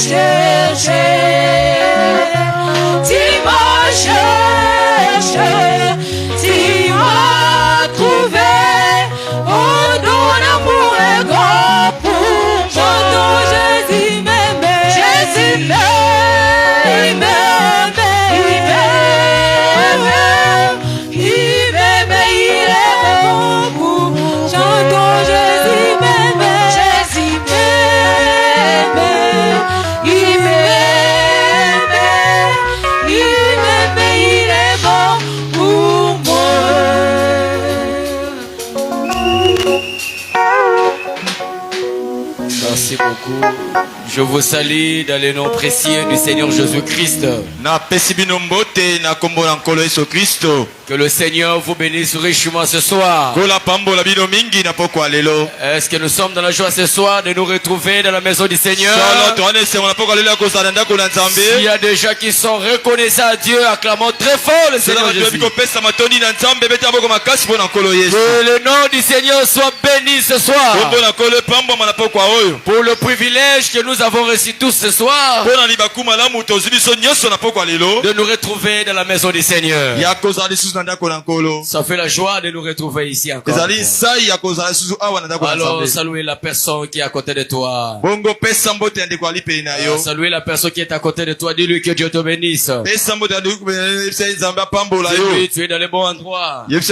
cherché, tu m'as cherché, tu m'as trouvé. Oh, ton amour est grand pour moi. Jésus m'aimait, Jésus m'aimait. Merci beaucoup. Je vous salue dans le nom précieux du Seigneur Jésus-Christ. Que le Seigneur vous bénisse richement ce soir. Est-ce que nous sommes dans la joie ce soir de nous retrouver dans la maison du Seigneur? S'il y a des gens qui sont reconnaissants à Dieu, acclamons très fort le Seigneur Jésus. Que le nom du Seigneur soit béni ce soir. Pour le privilège que nous avons reçu tous ce soir de nous retrouver dans la maison du Seigneur. Ça fait la joie de nous retrouver ici encore. Alors saluez la personne qui est à côté de toi. Saluez la personne qui est à côté de toi. Dis-lui que Dieu te bénisse. Dis-lui tu es dans le bon endroit. Dis-lui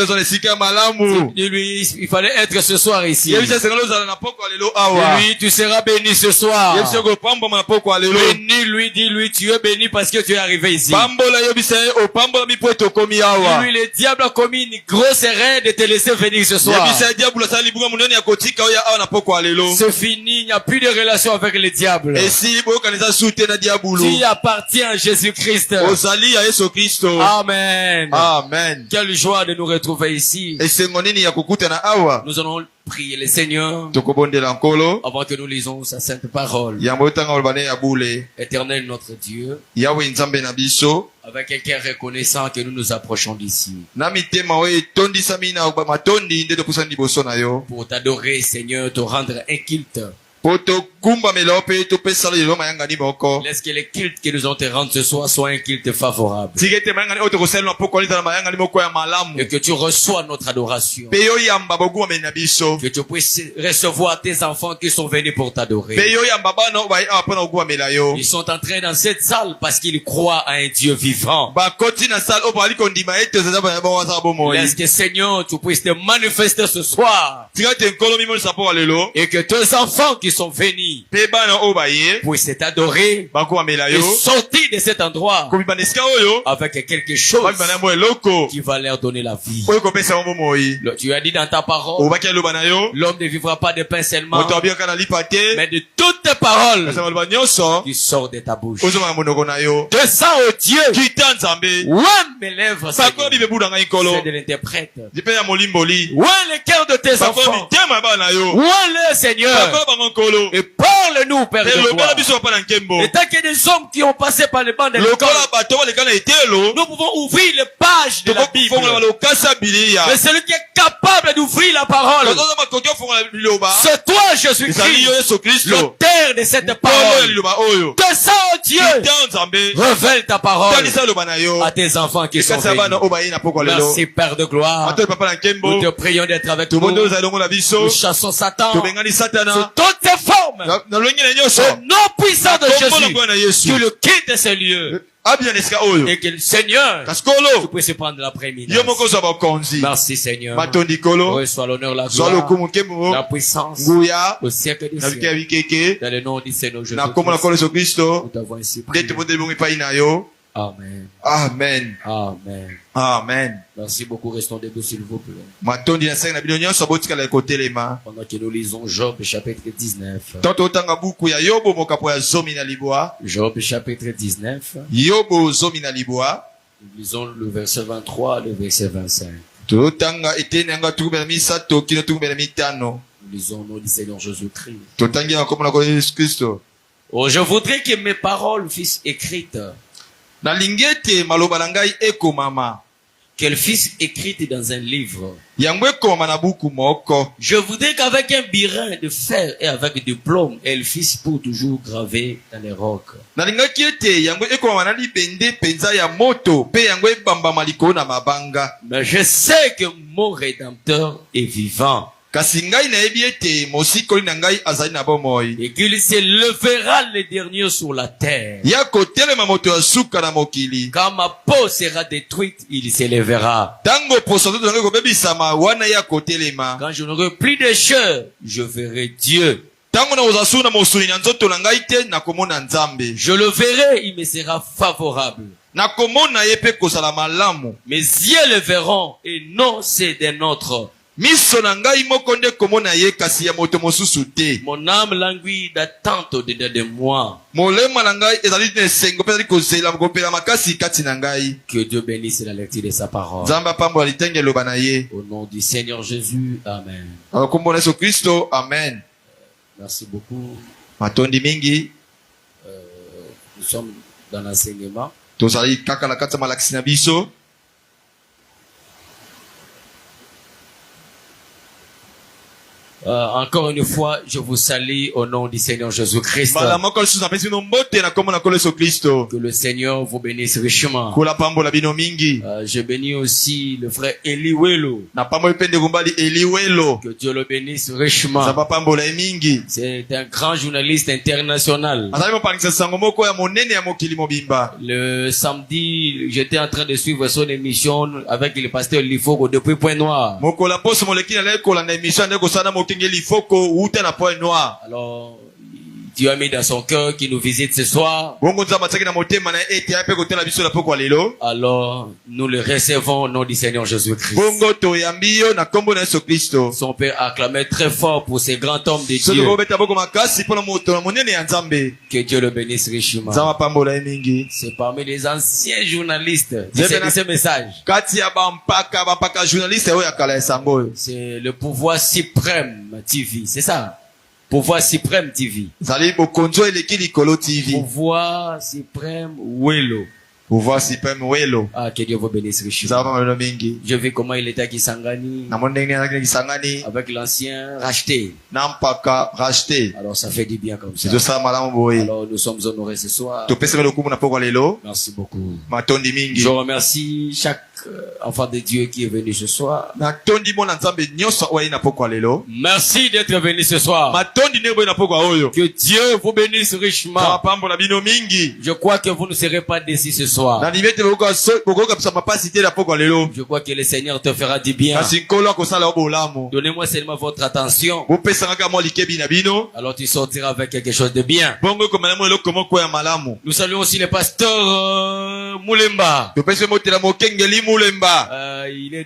il fallait être ce soir ici. Dis-lui tu seras béni ce soir. Bénis-lui, dis-lui tu es béni parce que tu es arrivé ici. Dis-lui le diable a commis une grosse erreur de te laisser venir ce soir. C'est fini, il n'y a plus de relation avec le diable. Tu appartiens à Jésus-Christ. Amen. Amen. Quelle joie de nous retrouver ici. Nous allons prier le Seigneur avant que nous lisons sa sainte parole. Éternel notre Dieu, avec un cœur reconnaissant que nous nous approchons d'ici pour t'adorer, Seigneur, te rendre un culte. Laisse que les cultes que nous allons te rendre ce soir soient un culte favorable. Et que tu reçois notre adoration. Que tu puisses recevoir tes enfants qui sont venus pour t'adorer. Ils sont entrés dans cette salle parce qu'ils croient à un Dieu vivant. Laisse que Seigneur, tu puisses te manifester ce soir. Et que tes enfants qui sont venus puissent t'adorer et sortir de cet endroit avec quelque chose qui va leur donner la vie. Tu as dit dans ta parole, l'homme ne vivra pas de pain seulement, mais de toutes tes paroles qui sortent de ta bouche. Descends, oh Dieu, ouin mes lèvres, c'est de l'interprète. Ouin le cœur de tes enfants. Ouin le Seigneur. Et parle-nous, Père de gloire. Et tant qu'il y a des hommes qui ont passé par les bancs de l'école, nous pouvons ouvrir les pages de la Bible. Mais celui qui est capable d'ouvrir la parole, c'est toi, Jésus-Christ, l'auteur de cette parole. Descends, oh Dieu, révèle ta parole à tes enfants qui sont venus. Merci, Père de gloire. Nous te prions d'être avec nous. Nous chassons Satan sous toutes ses formes. Au nom puissant de Jésus, tu le quittes de ces lieux. Et que le Seigneur, tu puisses prendre la prééminence. Merci Seigneur. Reçois l'honneur, la gloire, la puissance, au siècle des siècles. Dans le nom du Seigneur Jésus-Christ, nous t'avons ainsi prié. Amen. Amen. Amen. Amen. Merci beaucoup. Restons debout s'il vous plaît. Pendant que nous lisons Job chapitre 19. Job chapitre 19. Nous lisons le verset 23, le verset 25. Nous lisons au nom du Seigneur Jésus-Christ. Oh, je voudrais que mes paroles fussent écrites qu'elle fût écrite dans un livre. yango ekoma na buku moko. Je voudrais qu'avec un birin de fer et avec du plomb, elle fût pour toujours gravée dans les rocs. nalingaki ete yango ekoma na libende penza ya moto pe yango ebambama likolo na mabanga. Mais je sais que mon Rédempteur est vivant. kasi ngai nayebi ete mosikoli na ngai azali na bomoi. Et qu'il se levera le dernier sur la terre. ya kotelema moto ya suka na mokili. Quand ma peau sera détruite, il se lèvera. tango poso nzoto nangai kobebisama wana ya kotelema. Quand je n'aurai plus de chair, je verrai Dieu. tango nakozwa suna na mosuni na nzoto na ngai te nakomona nzambe. Je le verrai, il me sera favorable. nakomona ye mpe kozala malamu. Mes yeux le verront et non c'est d'un autre. miso na ngai moko nde komona ye kasi ya moto mosusu te. Mon âme languit d'attente au-dedans de moi. molema na ngai ezali na esengo mpe ezali kozela kopela makasi kati na ngai. Que Dieu bénisse la lecture de sa parole. nzambe apambola litenge eloba na ye. Au nom du Seigneur Jésus, amen. kombo na yesu kristo amen. Merci beaucoup. matondi mingi Nous sommes dans l'enseignement. tozali kaka na kati ya malakisi na biso. Encore une fois, je vous salue au nom du Seigneur Jésus-Christ. mbala moko lisusu napesi bino mbote na kombo na nkolo yesu kristo. Que le Seigneur vous bénisse richement. kola pambola bino mingi. Je bénis aussi le frère Eliwelo. na pamboli mpe ndeko mbali eliwelo. Que Dieu le bénisse richement. nzambe apambola ye mingi. C'est un grand journaliste international. azali mopangisa sango moko ya monene ya mokili mobimba. Le samedi, j'étais en train de suivre son émission avec le pasteur Lifoko depuis Point Noir. mokola poso moleki nalai kolanda emission nde kosala mokengeli foko uta na point noir. Alors, Dieu a mis dans son cœur qu'il nous visite ce soir. bongo nzambe atiaki na motema na ye ete aye mpe kotala biso na poko ya lelo. Alors, nous le recevons au nom du Seigneur Jésus-Christ. bongo toyambi yo na kombo na yesu kristo. Son père acclamait très fort pour ces grands hommes de soki Dieu. kobeta boko makasi mpona moto na monene ya nzambe. Que Dieu le bénisse richement. nzambe apambola ye mingi. C'est parmi les anciens journalistes de ce message. kati ya bampaka journaliste oyo ya kala ya sango oyo. C'est le pouvoir suprême TV. C'est ça. Pouvoir suprême TV. ezali bokonzi oyo eleki likolo tv. Pouvoir suprême Welo. pouvoir supreme welo. Ah, que Dieu vous bénisse richement. nzambe apambola mingi. Je vis comment il était à Kisangani namoni ndenge nini azalaki kisangani avec l'ancien racheté. na mpaka racheté. Alors ça fait du bien comme ça. ezosala malamu boye. Alors nous sommes honorés ce soir. topesaka lokumu na poko ya lelo. Merci beaucoup. matondi mingi. Je remercie chaque enfant de Dieu qui est venu ce soir. natondi mona nzambe nyonso oyo ayi na poko ya lelo. Merci d'être venu ce soir. matondi ndenge boye na poko ya oyo. Que Dieu vous bénisse richement. apambola bino mingi. Je crois que vous ne serez pas déçus ce soir. na ndimi ete bokokapisa mapasi te na poko ya lelo. Je crois que le Seigneur te fera du bien. kasi nkolo akosala yo bolamu. Donnez-moi seulement votre attention. bopesanga kaka mwa likebi na bino. Alors tu sortiras avec quelque chose de bien. bongo ekomela mo eloko moko ya malamu. Nous saluons aussi le pasteur Moulemba. topesi motela mokengeli mulemba. Il est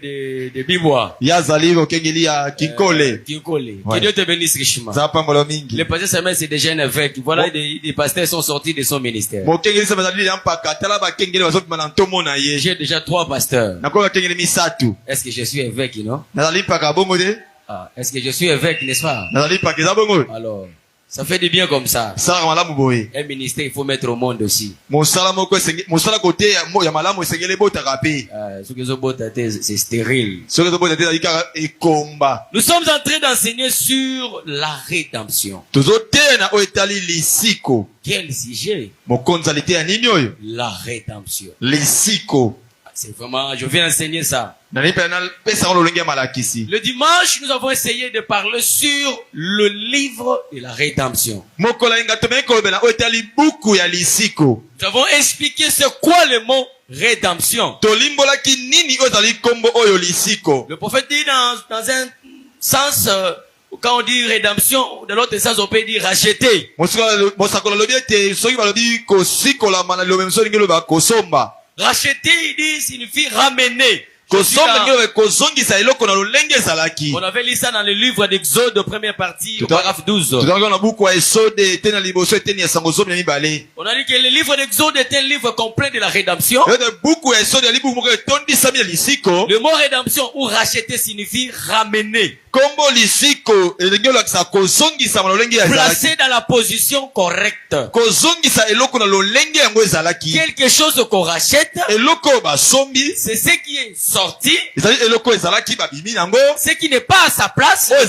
de Bibois. ye azali mokengeli ya kinkole. Kinkole. Ouais. Que Dieu te bénisse richement. nzambe apambola mingi. Le pasteur Samuel, c'est déjà un évêque. Voilà, des pasteurs sont sortis de son ministère. mokengeli sama azali ya mpaka tala bakengeli bazopima na ntomo na ye. J'ai déjà 3 pasteurs. nakoki bakengeli misatu. Est-ce que je suis évêque, non? nazali mpaka bongo te. Ah, est-ce que je suis évêque, n'est-ce pas? nazali mpaka eza bongo. Alors, ça fait du bien comme ça. salaka malamu boye. Un ministère, il faut mettre au monde aussi. mosala moko mosala kote ya malamu esengeli ebotaka mpe. Ce que c'est stérile. soki ezobota te ezali kaka ekomba. Nous sommes en train d'enseigner sur la rédemption. tozoteya na oyo etali lisiko. Quel sujet? mokonzi ali te ya nini oyo. La rédemption. lisiko. C'est vraiment, je viens enseigner ça. nani mpe napesaka lolenge ya malakisi. Le dimanche, nous avons essayé de parler sur le livre de la rédemption. mokolo yenga tomeki kolobela oyo etali buku ya lisiko. Nous avons expliqué c'est quoi le mot rédemption. tolimbolaki nini oyo ezali nkombo oyo lisiko. Le prophète dit dans un sens, quand on dit rédemption, dans l'autre sens, on peut dire racheter. mosakolo alobi ete soki balobi kosikolama na liloba moso olingi loba kosomba. Racheter, il dit, signifie ramener. kosomba ngi loba kozongisa eloko na lolenge ezalaki. On avait lu ça dans le livre d'Exode, première partie, au paragraphe 12. tozalaki na buku ya esode eteni na liboso eteni ya sango zomi na mibale. On a dit que le livre d'Exode est un livre complet de la rédemption. ete buku ya esode yali buku moko etondisami ya lisiko. Le mot rédemption ou racheter signifie ramener. kombo lisiko elingi olakisa kozongisa na lolenge ya ezalaki. Placé dans la position correcte. kozongisa eloko na lolenge yango ezalaki. Quelque chose qu'on rachète, eloko oyo basombi c'est ce qui est sorti sorti, ce ce qui n'est pas à sa place, à à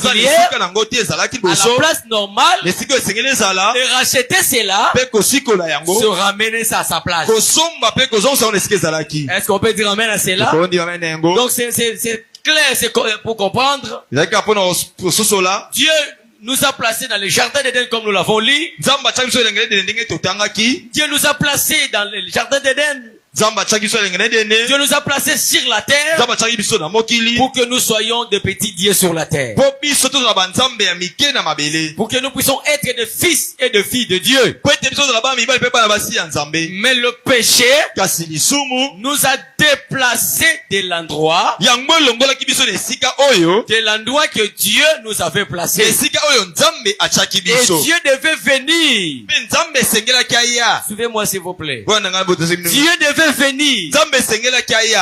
la place normale, et racheter cela, se ramener ça à sa place. Est-ce qu'on peut dire amen à cela? Donc c'est clair, c'est pour comprendre. Dieu nous a placés dans le jardin d'Éden comme nous l'avons lu. Dieu nous a placés dans le jardin d'Éden. Dieu nous a placés sur la terre pour que nous soyons des petits dieux sur la terre. Pour que nous puissions être des fils et des filles de Dieu. Mais le péché nous a déplacés de l'endroit que Dieu nous avait placé. Et Dieu devait venir. Suivez-moi s'il vous plaît. Dieu devait venir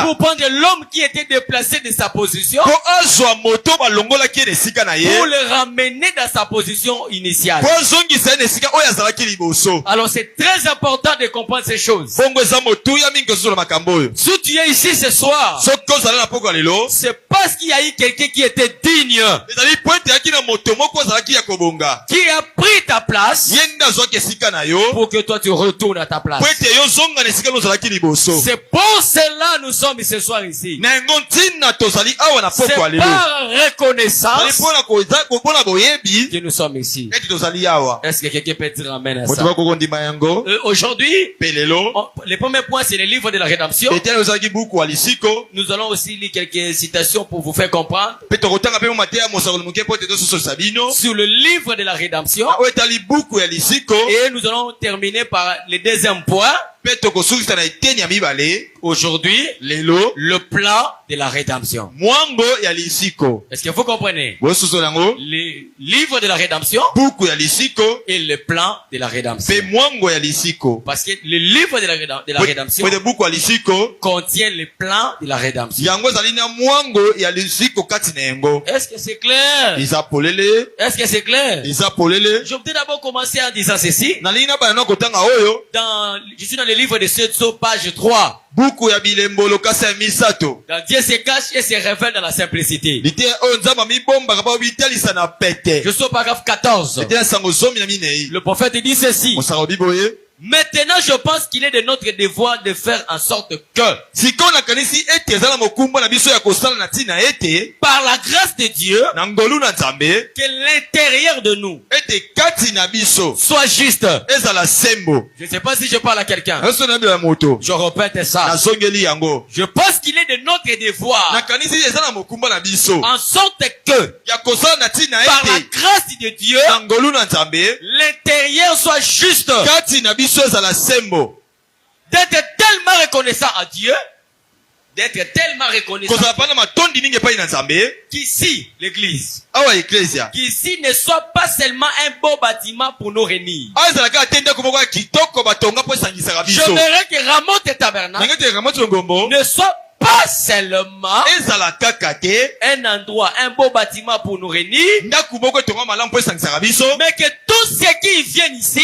pour prendre l'homme qui était déplacé de sa position pour le ramener dans sa position initiale. Alors c'est très important de comprendre ces choses. Si tu es ici ce soir, c'est parce qu'il y a eu quelqu'un qui était digne, qui a pris ta place pour que toi tu retournes à ta place. C'est pour cela nous sommes ce soir ici. C'est par reconnaissance que nous sommes ici. Est-ce que quelqu'un peut dire amen à ça? Aujourd'hui, le premier point c'est le livre de la rédemption. Nous allons aussi lire quelques citations pour vous faire comprendre sur le livre de la rédemption. Et nous allons terminer par le deuxième point. Aujourd'hui, le plan de la rédemption. Est-ce que vous comprenez? Le livre de la rédemption et le plan de la rédemption. Parce que le livre de la rédemption contient le plan de la rédemption. Est-ce que c'est clair? Est-ce que c'est clair? Je vais d'abord commencer en disant ceci. Je suis dans le livre de Setso, page 3. Quand Dieu se cache et se révèle dans la simplicité. Je suis au paragraphe 14. Le prophète dit ceci. Maintenant, je pense qu'il est de notre devoir de faire en sorte que, par la grâce de Dieu, que l'intérieur de nous soit juste. Je ne sais pas si je parle à quelqu'un. Je répète ça. Je pense qu'il est de notre devoir, en sorte que, par la grâce de Dieu, l'intérieur soit juste. D'être tellement reconnaissant à Dieu, qu'ici, l'église, qu'ici ne soit pas seulement un beau bâtiment pour nous réunir. J'aimerais que Ramoth et Tabernacle ne soit pas seulement un endroit, un beau bâtiment pour nous réunir, mais que tous ceux qui viennent ici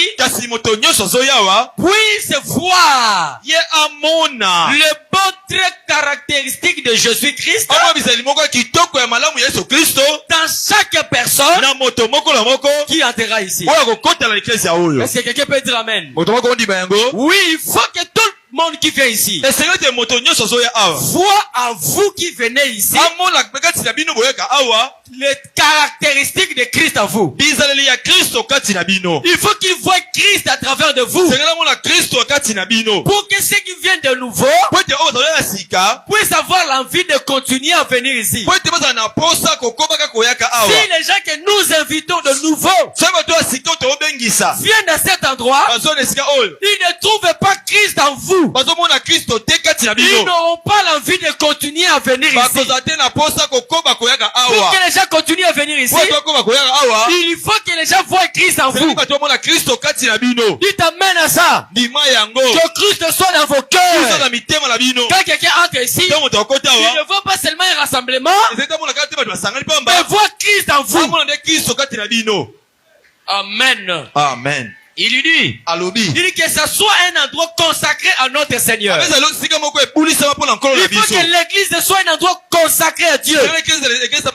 puissent voir le bon trait caractéristique de Jésus-Christ dans chaque personne qui entrera ici. Est-ce que quelqu'un peut dire amen? Oui, il faut que tout le monde qui vient ici voit en vous qui venez ici les caractéristiques de Christ en vous. Il faut qu'ils voient Christ à travers de vous, pour que ceux qui viennent de nouveau puissent avoir l'envie de continuer à venir ici. Si les gens que nous invitons de nouveau viennent à cet endroit, ils ne trouvent pas Christ en vous, ils n'auront pas l'envie de continuer à venir ici. Pour que les gens continuent à venir ici, il faut que les gens voient Christ en vous. Dites amen à ça. Que Christ soit dans vos cœurs. Quand quelqu'un entre ici, il ne voit pas seulement un rassemblement, mais voit Christ en vous. Amen. Amen. Il lui dit, alobi il dit que ça soit un endroit consacré à notre Seigneur. apesa lo esika moko ebulisama mpona nkolo na Il faut biso que l'église soit un endroit consacré à Dieu.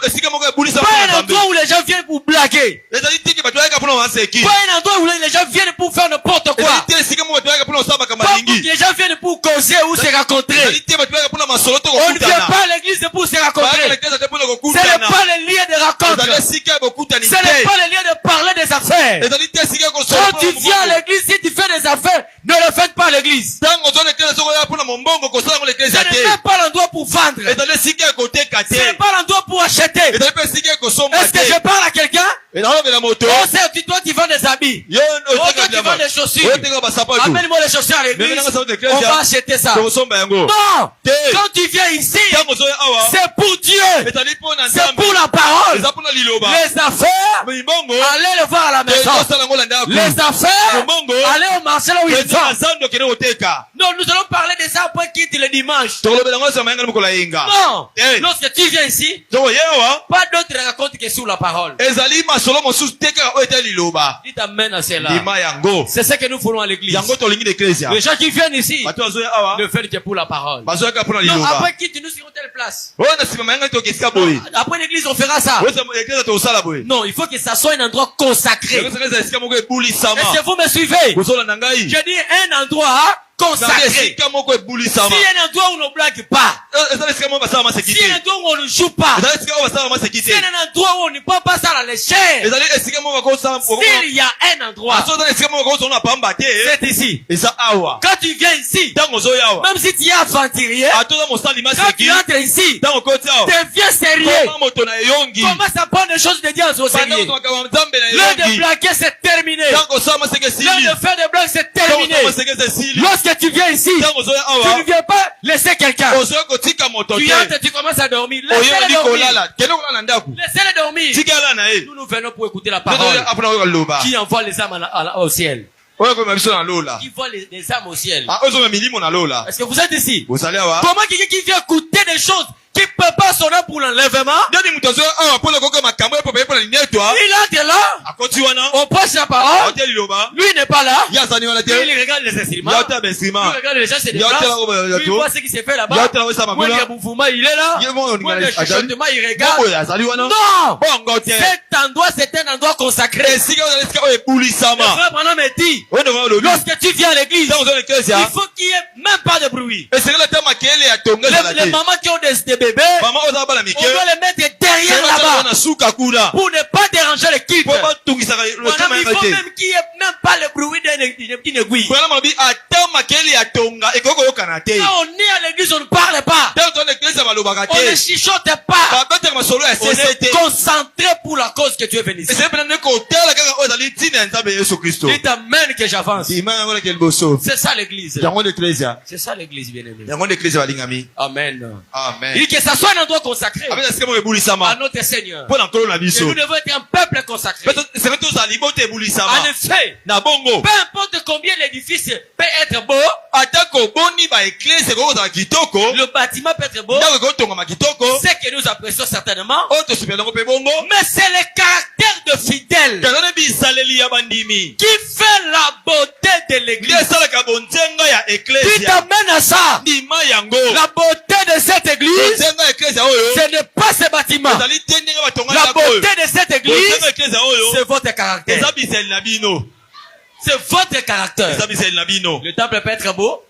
esika moko ebulisama Pas mpona un nzambe endroit où les gens viennent pour blaguer. ezali teke bato bayaka mpona maseki Pas un endroit où les gens viennent pour faire n'importe quoi. ezali te esika moko bato bayaka mpona kosala makambo Pas pour que mingi les gens viennent pour causer ou se rencontrer. ezali te bato bayaka mpona masolo to On ne vient kokutana pas à l'église pour se bayaka rencontrer. lekeza te mpona Ce n'est kokutana pas le lieu de rencontre. ezali esika ya bokutani Ce n'est te pas le lieu de parler des affaires. ezali te esika ya kosola Quand tu viens à l'église, si tu fais des affaires, ne le faites pas à l'église. ntango ozwa lekeza soko ya mpona mombongo kosala ngo Ce lekeza n'est te même pas l'endroit pour vendre. ezali esika ya koteka Ce n'est te pas l'endroit pour acheter. ezali mpe esika ya kosomba Est-ce que je te parle à quelqu'un? ezalobela moto Oh, c'est toi qui vends des habits. yo Oh, toi qui vends des chaussures. oteka basapatu Amène-moi les chaussures à l'église. Mets-moi dans la On va acheter ça. tokosomba yango Non! te Quand tu viens ici, ntango ozoya awa c'est pour Dieu. ezali mpona C'est nzambe pour la parole. eza mpona liloba Les affaires, mibongo allez le voir à la maison. tosala yango na ndako Les affaires, Mombongo. allez au marché là où il eza na vend. zando okende koteka Non, nous allons parler de ça après quitte le dimanche. tokolobela yango nsima mayanga na mokolo ya yenga Non! Eh. Lorsque tu viens ici, tokoye awa pas d'autre raconte que sur la parole. ezali masolo mosusu te kaka oyo etali liloba Dites amen à cela. lima yango C'est ce que nous voulons à l'église. yango tolingi na eklesia Les gens qui viennent ici bato bazoya awa ne font que pour la parole. bazoyaka mpona Non, liloba après quitte, nous serons telle place. oyo na nsima mayanga toke esika boye Après l'église, on fera ça. oyo eklesia tokosala boye Non, il faut que ça soit un endroit consacré. yango saka eza esika moko ebulisama Est-ce que vous me suivez? kosolanda ngai Je dis un endroit consacré. esika moko ebulisama Si un endroit où on ne blague pas. ezala esika moko basala maseki Si te un endroit où on ne joue pas. ezala esika oyo basala maseki Si te un endroit où on ne peut pas ça dans les chairs. ezali esika moko bakosala S'il y a un endroit, aso eza esika moko bakosala na pamba te c'est ici. eza awa Quand tu viens ici, ntango ozoya awa même si tu es aventurier, atoza mosali quand maseki tu entres ici, ntango okoti awa deviens sérieux. koma moto na eyongi Commence à prendre les choses de Dieu au sérieux. makambo ya nzambe na L'heure de eyongi blaguer, c'est terminé. ntango osala maseki esili L'heure de faire des blagues, c'est ntango terminé. osala maseki eza esili Lorsque tu viens ici, ntango ozoya tu awa ne viens pas laisser quelqu'un. ozoya kotika moto Tu te entres, tu commences à dormir. oyo Laissez-le oli dormir. kolala kende kolala na ndako Laissez-le dormir. tikala na ye Nous venons pour écouter la nde toya parole apona oyo kaloba qui envoie les âmes au ciel. oyo komema biso na lola Qui voit les âmes au ciel. oyo ozoma milimo na lola Est-ce que vous êtes ici? bozali awa Comment quelqu'un qui vient écouter des choses qui prépare son âme pour l'enlèvement, ndeni moto azoya awa mpona koyoka makambo ya popaye mpona linetwa il entre là, akoti wana on prêche la parole, aotia liloba lui n'est pas là, ye azali wana te il regarde les instruments, ye otala lui bainstrument regarde les gens se ye déplacent, otala lui bato voit ce qui se fait ye là-bas, otala osala moi le makula mouvement il est là, ye mo moi le azali chuchotement il regarde. oyo azali wana Non! bongo te Cet endroit c'est un endroit consacré. esika oyo ezali esika oyo Le ebulisama frère Branham me dit, oyo ndongo olobi lorsque tu viens à l'église, ntango ozoya na il eklezia faut qu'il y ait même pas de bruit. esekela te makele ya tonga ezala Les te mamans qui ont des bébés, mama oyo azala bana on mike doit les mettre derrière wana là-bas na suka kuna pour ne pas déranger le culte. po batungisaka Madame, lotema il yanga faut te même qu'il n'y ait même pas le bruit d'une aiguille. bwana malobi ata makele ya tonga ekoki koyokana te Quand on est à l'église, on ne parle pas. ntango toza na eklezia balobaka On ne te chichote pas. babetaka masolo ya On sese est te concentré pour la cause que tu es venu ici. eseli mpena nde kotala kaka oyo ezali ntina ya nzambe yesu kristo Dites amen que j'avance. ima yango nake liboso C'est ça l'église. yango nde eklezia C'est ça l'église, bien aimé. yango nde eklezia balingami Amen. amen Il dit que ça soit un endroit consacré apesa esika moko à ebulisama notre Seigneur. mpo na nkolo na Et biso nous devons être un peuple consacré. esika tozala liboto En ebulisama effet, na bongo peu importe combien l'édifice peut être beau, atako boni baeklese ekoki kozala kitoko le bâtiment peut être beau, ndako ekoki kotongama kitoko ce que nous apprécions certainement, oyo tosepela yango mpe bongo mais c'est le caractère de fidèle kaza nde bisaleli ya bandimi qui fait la beauté de nde l'église. esalaka bonzenga ya Qui eklezia t'amène à ça? ndima yango La beauté de cette église, bonzenga ya eklezia oyo ce n'est pas ce bâtiment. ezali te ndenge batonga La ndako oyo beauté de cette bonzenga ya église, eklezia oyo c'est votre caractère. eza biseli na bino C'est votre caractère. eza biseli na bino Le temple peut être beau.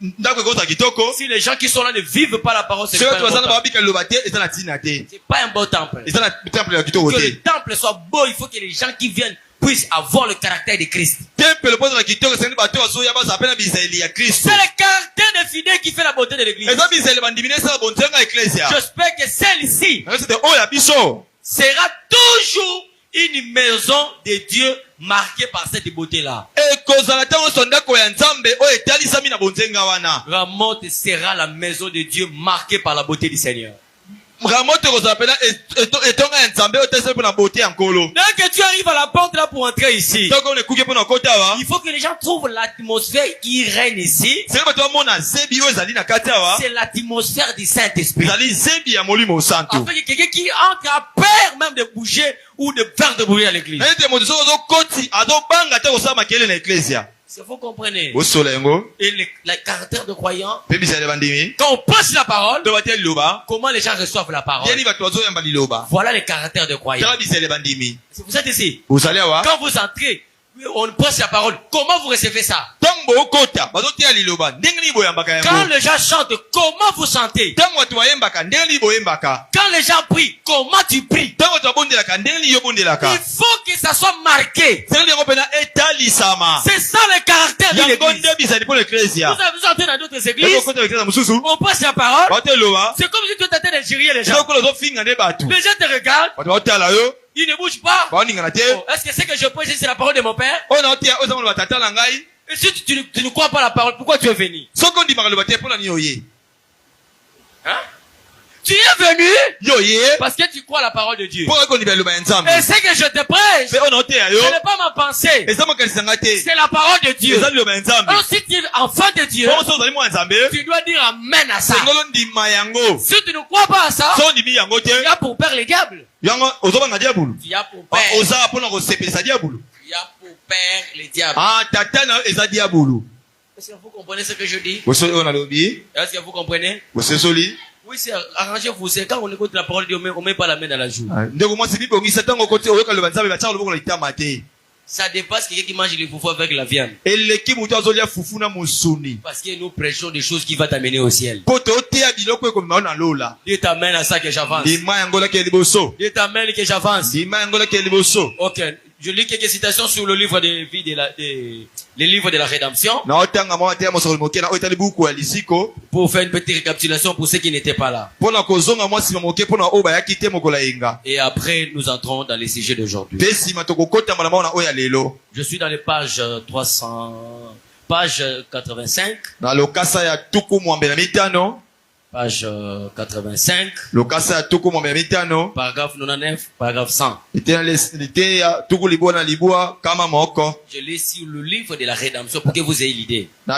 ndako ekozala kitoko Si les gens qui sont là ne vivent pas la parole, c'est soki pas un bato baza bon na temple. babika liloba te eza na ntina te C'est pas un beau temple. eza na temple ya kitoko Que te le temple soit beau, il faut que les gens qui viennent puissent avoir le caractère de Christ. temple mpo ezala kitoko esengeli bato bazoya bazala mpe na biseli ya kristo C'est le caractère de fidèle qui fait la beauté de l'église. eza biseli bandimi na esala bonzenga ya eklezia J'espère que celle-ci sete oyo ya biso sera toujours une maison de Dieu marquée par cette beauté-là. ekozala ntango nyonso ndako ya nzambe oyo etalisami na bonzenga wana Ramote sera la maison de Dieu marquée par la beauté du Seigneur. que tu arrives à la porte là pour entrer ici, il faut que les gens trouvent l'atmosphère qui règne ici. C'est l'atmosphère du Saint-Esprit. Afin que quelqu'un qui entre a peur même de bouger ou de faire de bruit à l'église. Si vous comprenez. Et le caractère de croyant. Quand on passe la parole, comment les gens reçoivent la parole. Voilà le caractère de croyant. Vous êtes ici. Quand vous entrez, on passe la parole. Comment vous recevez ça? Quand les gens chantent, comment vous chantez? Quand les gens prient, comment tu pries? Il faut que ça soit marqué. C'est ça le caractère de l'église. Vous avez entendu dans d'autres églises, on passe la parole. C'est comme si tu étais en train de gérer les gens. Les gens te regardent. Il ne bouge pas. Oh, est-ce que c'est que je prêche, c'est la parole de mon père? Et si tu ne crois pas la parole, pourquoi tu es venu? Hein? Tu es venu parce que tu crois la parole de Dieu. Et c'est que je te prêche, ce n'est pas ma pensée, c'est la parole de Dieu. Alors si tu es enfant de Dieu, tu dois dire amen à ça. Si tu ne crois pas à ça, tu as pour père le diable. Tu as pour père. Tu as pour père le diable. Est-ce que vous comprenez ce que je dis? Est-ce que vous comprenez? Oui, c'est arrangez-vous. C'est quand on écoute la parole de Dieu, on met pas la main dans la joue. Ça dépasse quelqu'un qui mange le foufou avec la viande. Parce que nous prêchons des choses qui vont t'amener au ciel. Dieu t'amène à ça que j'avance. Dieu t'amène que j'avance. Ok. Je lis quelques citations sur le livre de vie les livres de la rédemption. Pour faire une petite récapitulation pour ceux qui n'étaient pas là. Et après, nous entrons dans les sujets d'aujourd'hui. Je suis dans les pages 85. Page 85. Paragraphe 99, paragraphe 100. Je lis sur le livre de la rédemption pour que vous ayez l'idée. Je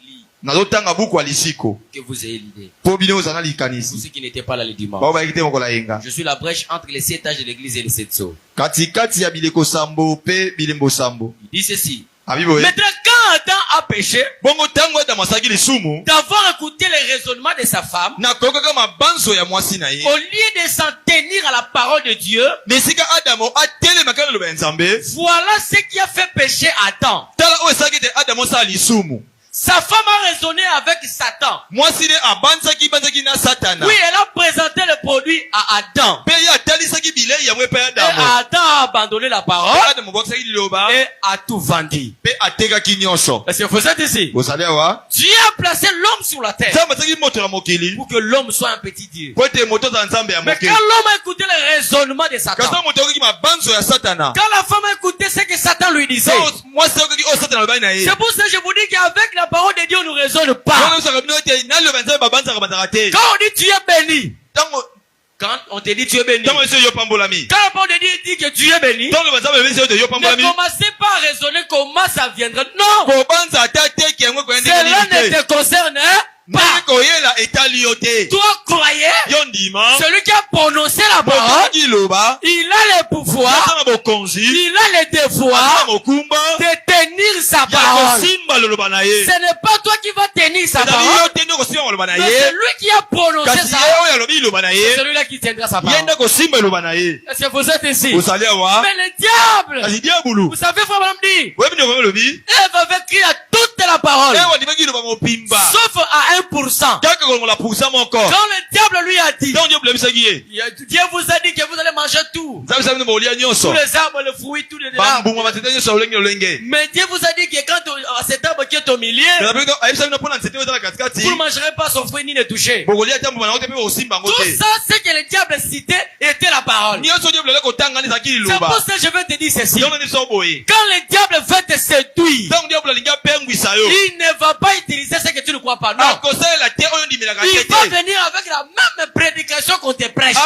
lis. Que vous ayez l'idée. Pour ceux qui n'étaient pas là le dimanche. Je suis la brèche entre les 7 étages de l'église et les 7 sceaux. Il dit ceci. Maintenant, quand Adam a péché, d'avoir écouté les raisonnements de sa femme, au lieu de s'en tenir à la parole de Dieu, voilà ce qui a fait pécher Adam. Sa femme a raisonné avec Satan. Oui, elle a présenté le produit à Adam. Et Adam a abandonné la parole et a tout vendu. Est-ce que vous êtes ici? Dieu a placé l'homme sur la terre pour que l'homme soit un petit Dieu. Mais quand l'homme a écouté les raisonnements de Satan, quand la femme a écouté ce que Satan lui disait, c'est pour ça que je vous dis qu'avec la parole de Dieu, on ne raisonne pas. Quand on dit tu es béni, quand on te dit tu es béni, quand la parole de Dieu dit que tu es béni, ne commencez pas à raisonner comment ça viendra. Non, cela ne te concerne pas. Toi croyais, celui qui a prononcé la parole, il a le pouvoir, il a le devoir de tenir sa parole. Ce n'est pas toi qui vas tenir sa parole, mais c'est lui qui a prononcé sa parole. C'est celui-là qui tiendra sa parole. Est-ce que vous êtes ici? Mais le diable, vous savez, frère Madame dit, Ève avait crié à toute la parole, sauf à 1%. Quand le diable lui a dit, Dieu vous a dit que vous allez manger tout, tous les arbres, les fruits, tous les arbres. Mais Dieu vous a dit que quand cet arbre qui est au milieu, vous ne mangerez pas son fruit ni le toucher. Tout ça, c'est que le diable citait était la parole. C'est pour ça que je vais te dire ceci. Quand le diable veut te séduire, il ne va pas utiliser ce que tu ne crois pas. Non. va venir avec la même prédication qu'on te prêche.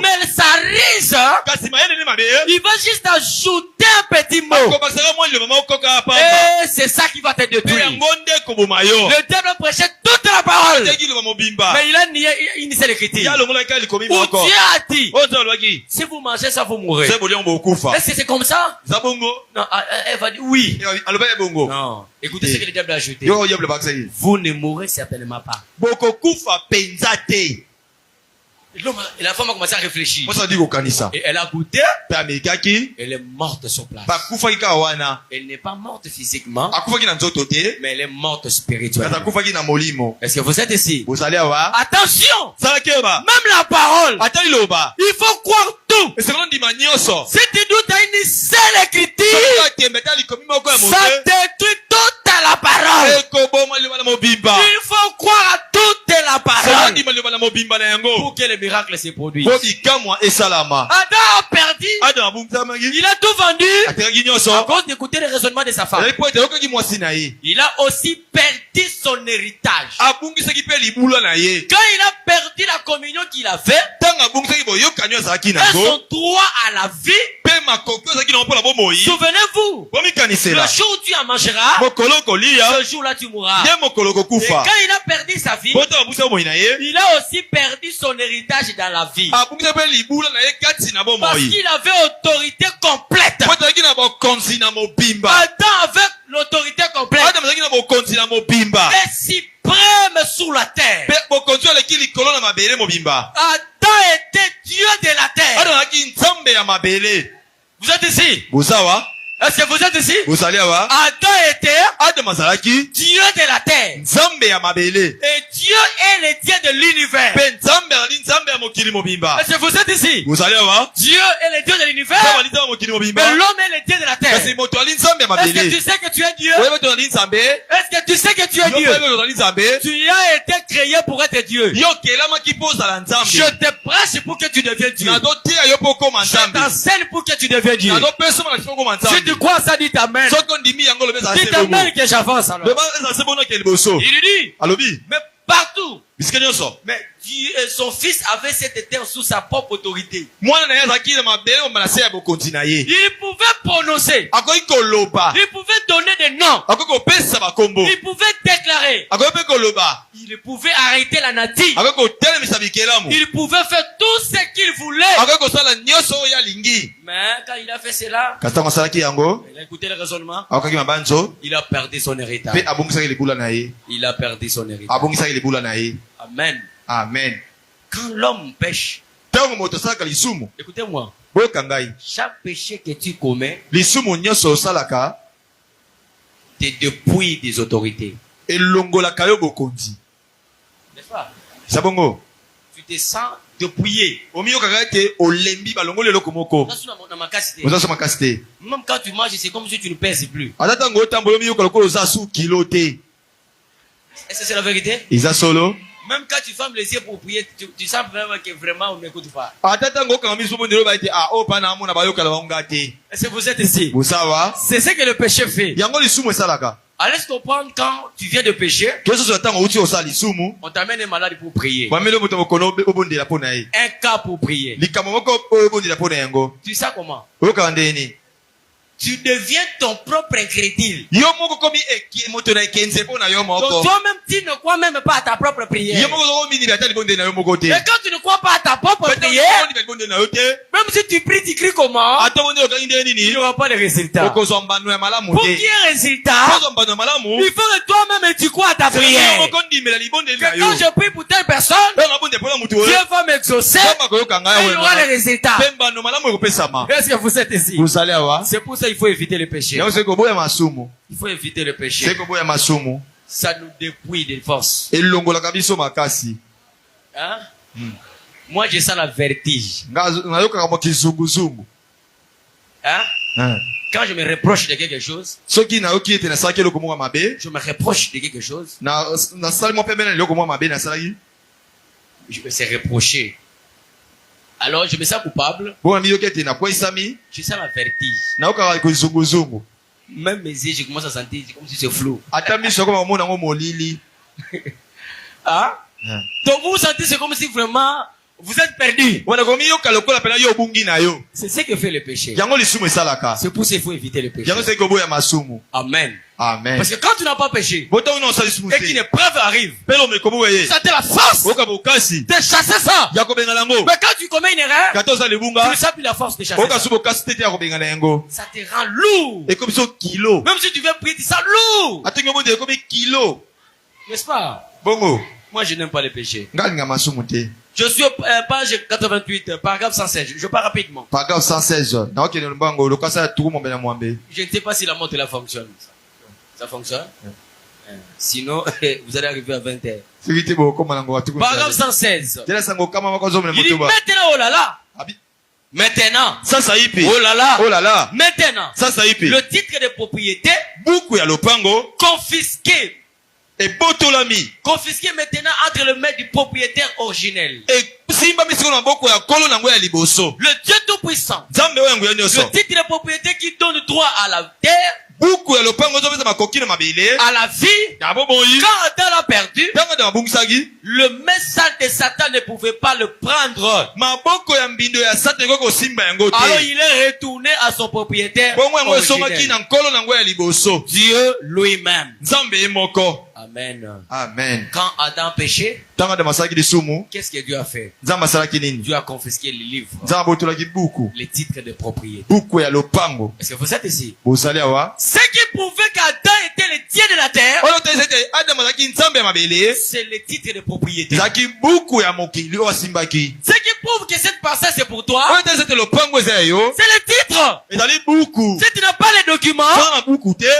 Mais ça risque, il va juste ajouter un petit mot. Et c'est ça qui va te détruire. Le diable prêchait toute la parole. Mais il a nié, il niait l'écriture. Où Dieu a dit, si vous mangez ça, vous mourrez. Est-ce que c'est comme ça? Non, elle va dire oui. Non. Écoutez ce que le diable a ajouté. Vous ne mourrez certainement pas. Et la femme a commencé à réfléchir. Et elle a goûté. Elle est morte sur place. Elle n'est pas morte physiquement, mais elle est morte spirituellement. Est-ce que vous êtes ici? Attention! Même la parole, il faut croire tout. Si tu doutes à une seule écriture, ça détruit toute la parole. Il faut croire à toute la parole pour que le miracle se produise. Adam a perdu. Il a tout vendu à cause d'écouter le raisonnement de sa femme. Il a aussi perdu son héritage. Quand il a perdu la communion qu'il a fait et son droit à la vie, souvenez-vous, le jour où tu en mangeras, ce jour-là tu mourras. Et quand il a perdu sa vie, il a aussi perdu son héritage dans la vie. Parce qu'il avait autorité complète. Adam avec l'autorité complète est suprême sur la terre. Adam était Dieu de la terre. Vous êtes ici? Est-ce que vous êtes ici? Adam était Dieu de la terre. Et Dieu est le Dieu de l'univers. Est-ce que vous êtes ici? Dieu est le Dieu de l'univers. Mais l'homme est le Dieu de la terre. Est-ce que tu sais que tu es Dieu? Est-ce que tu sais que tu es Dieu? Tu as été créé pour être Dieu. Je te prêche pour que tu deviennes Dieu. Je t'enseigne pour que tu deviennes Dieu. Si tu crois ça, dis amen. Dis amen que j'avance alors. Il dit, mais partout. Mais Dieu, son fils avait cette terre sous sa propre autorité. Il pouvait prononcer. Il pouvait donner des noms. Il pouvait déclarer. Il pouvait arrêter la nature. Il pouvait faire tout ce qu'il voulait. Mais quand il a fait cela, il a écouté le raisonnement. Il a perdu son héritage. Il a perdu son héritage. Amen. Amen. Quand l'homme pêche, écoutez-moi, chaque péché que tu commets te dépouille des autorités. N'est-ce pas? Tu te sens dépouillé. Même quand tu manges, c'est comme si tu ne pèses plus. Est-ce que c'est la vérité? Même quand tu fermes les yeux pour prier, tu sens vraiment que vraiment on n'écoute pas. Est-ce que vous êtes ici? C'est ce que le péché fait. Allez comprendre quand tu viens de pécher, on t'amène un malade pour prier. Un cas pour prier. Tu sais comment? Tu deviens ton propre incrédule. Donc toi-même, tu ne crois même pas à ta propre prière. Et quand tu ne crois pas à ta propre prière, même si tu pries, tu cries comment? Il n'y aura pas de résultat. Pour qu'il y ait un résultat, il faut que toi-même tu crois à ta prière. Que quand je prie pour telle personne, Dieu va m'exaucer et il y aura le résultat. Est-ce que vous êtes ici? C'est pour ça qu'il faut éviter le péché. Il faut éviter le péché. Ça nous dépouille de force. Hein? Moi, j'ai ça la vertige. Hein? Quand je me reproche de quelque chose, je me reproche de quelque chose, je me suis reproché. Alors, je me sens coupable. Je sens la vertige. Même mes yeux, je commence à sentir comme si c'est flou. Hein? Donc vous vous sentez, c'est comme si vraiment vous êtes perdu. C'est ce que fait le péché. C'est pour ça qu'il faut éviter le péché. Amen. Amen. Parce que quand tu n'as pas péché, et qu'une épreuve arrive, ça te la force de chasser ça. Mais quand tu commets une erreur, tu ne sais plus la force de chasser ça. Ça te rend lourd. Même si tu veux prier, tu sens lourd. N'est-ce pas? Moi, je n'aime pas le péché. Je suis au page 88, paragraphe 116. Je pars rapidement. Paragraphe 116. Je ne sais pas si la montre là fonctionne. Ça fonctionne? Sinon, vous allez arriver à 20h. Paragraphe 116. Il dit maintenant, oh là là. Maintenant. Oh là là. Oh là là. Maintenant. Le titre de propriété. Confisqué. Et botolami. Confisqué maintenant entre les mains du propriétaire originel. Le Dieu Tout-Puissant. Le titre de propriété qui donne droit à la terre. À la vie. Quand Adam l'a perdu, le message de Satan ne pouvait pas le prendre. Alors il est retourné à son propriétaire originel. Dieu lui-même. Amen. Amen. Quand Adam péchait, qu'est-ce que Dieu a fait? Dieu a confisqué les livres, les titres de propriété. Est-ce que vous êtes ici? Ce qui prouvait qu'Adam était le Dieu de la terre, c'est le titre de propriété. Ce qui prouve que cette parcelle c'est pour toi, c'est le titre. Si tu n'as pas les documents,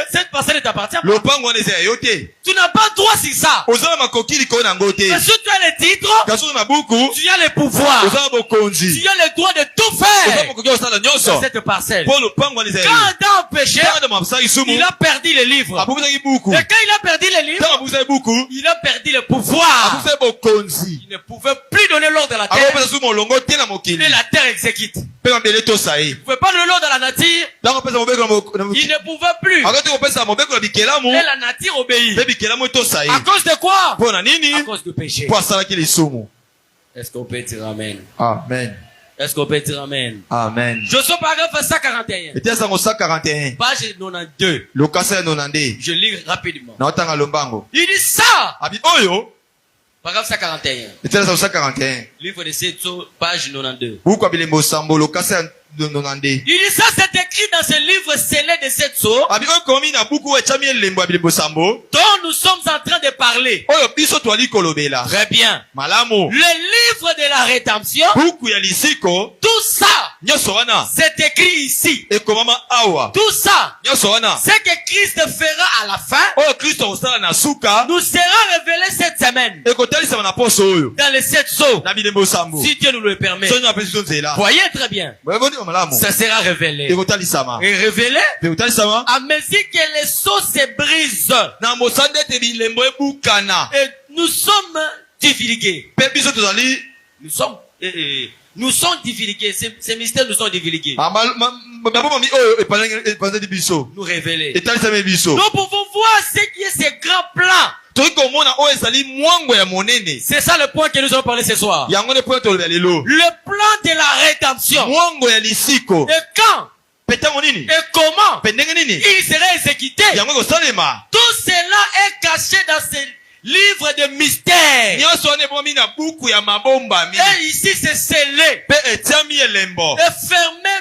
cette parcelle ne t'appartient pas. Tu n'as pas droit sur ça. Mais si tu as les titres, tu as le pouvoir, tu as le droit de tout faire dans cette parcelle. Quand Adam a péché, il a perdu les livres. Et quand il a perdu les livres, il a perdu le pouvoir. Il ne pouvait plus donner l'ordre à la terre. Et la terre exécute. Il ne pouvait pas donner l'ordre à la nature. Il ne pouvait plus. Et la nature obéit. À cause de quoi? À cause du péché. Est-ce qu'on peut dire amen? Amen. Est-ce qu'on peut dire amen? Amen. Je suis au paragraphe 141. Page 92. Je lis rapidement. Il dit ça. Paragraphe 141. Livre de Setso, page 92. Il dit ça, c'est écrit dans ce livre scellé de Setso, dont nous sommes en train de parler. Très bien. Le livre de la rédemption, tout ça, c'est écrit ici. Tout ça, ce que Christ fera à la fin, nous sera révélé cette semaine dans les 7 sceaux, si Dieu nous le permet. Voyez très bien. Ça sera révélé. Et révélé à mesure que les sceaux se brisent. Et nous sommes divulgués. Nous sommes divulgués. Ces mystères nous sont divulgués. Nous révéler. Nous pouvons voir ce qui est ces grands plans. C'est ça le point que nous allons parler ce soir. Le plan de la rédemption. Et quand et comment il sera exécuté. Tout cela est caché dans ces livres de mystère. Et ici c'est scellé et fermé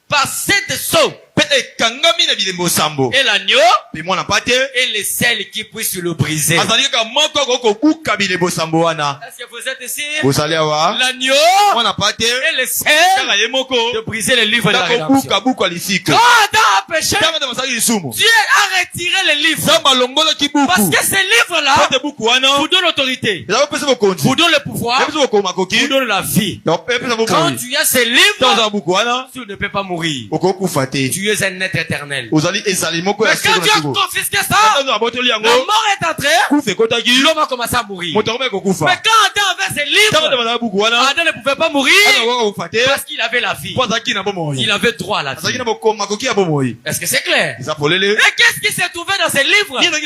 par 7 sceaux. Et l'agneau et les sels qui puissent le briser. Est-ce que vous êtes ici? L'agneau et les sels de briser les livres de la rédemption. Quand Adam a péché, Dieu a retiré les livres. Parce que ces livres-là vous donnent l'autorité, vous donnent le pouvoir, vous donnent la vie. Quand tu as ces livres, tu ne peux pas mourir. Tu es un être éternel. Mais quand Dieu a confisqué ça, la mort est entrée, l'homme a commencé à mourir. Mais quand Adam travers ces livres, Adam ne pouvait pas mourir parce qu'il avait la vie. Il avait droit à la vie. Est-ce que c'est clair? Et qu'est-ce qui s'est trouvé dans ces livres? Ces livres,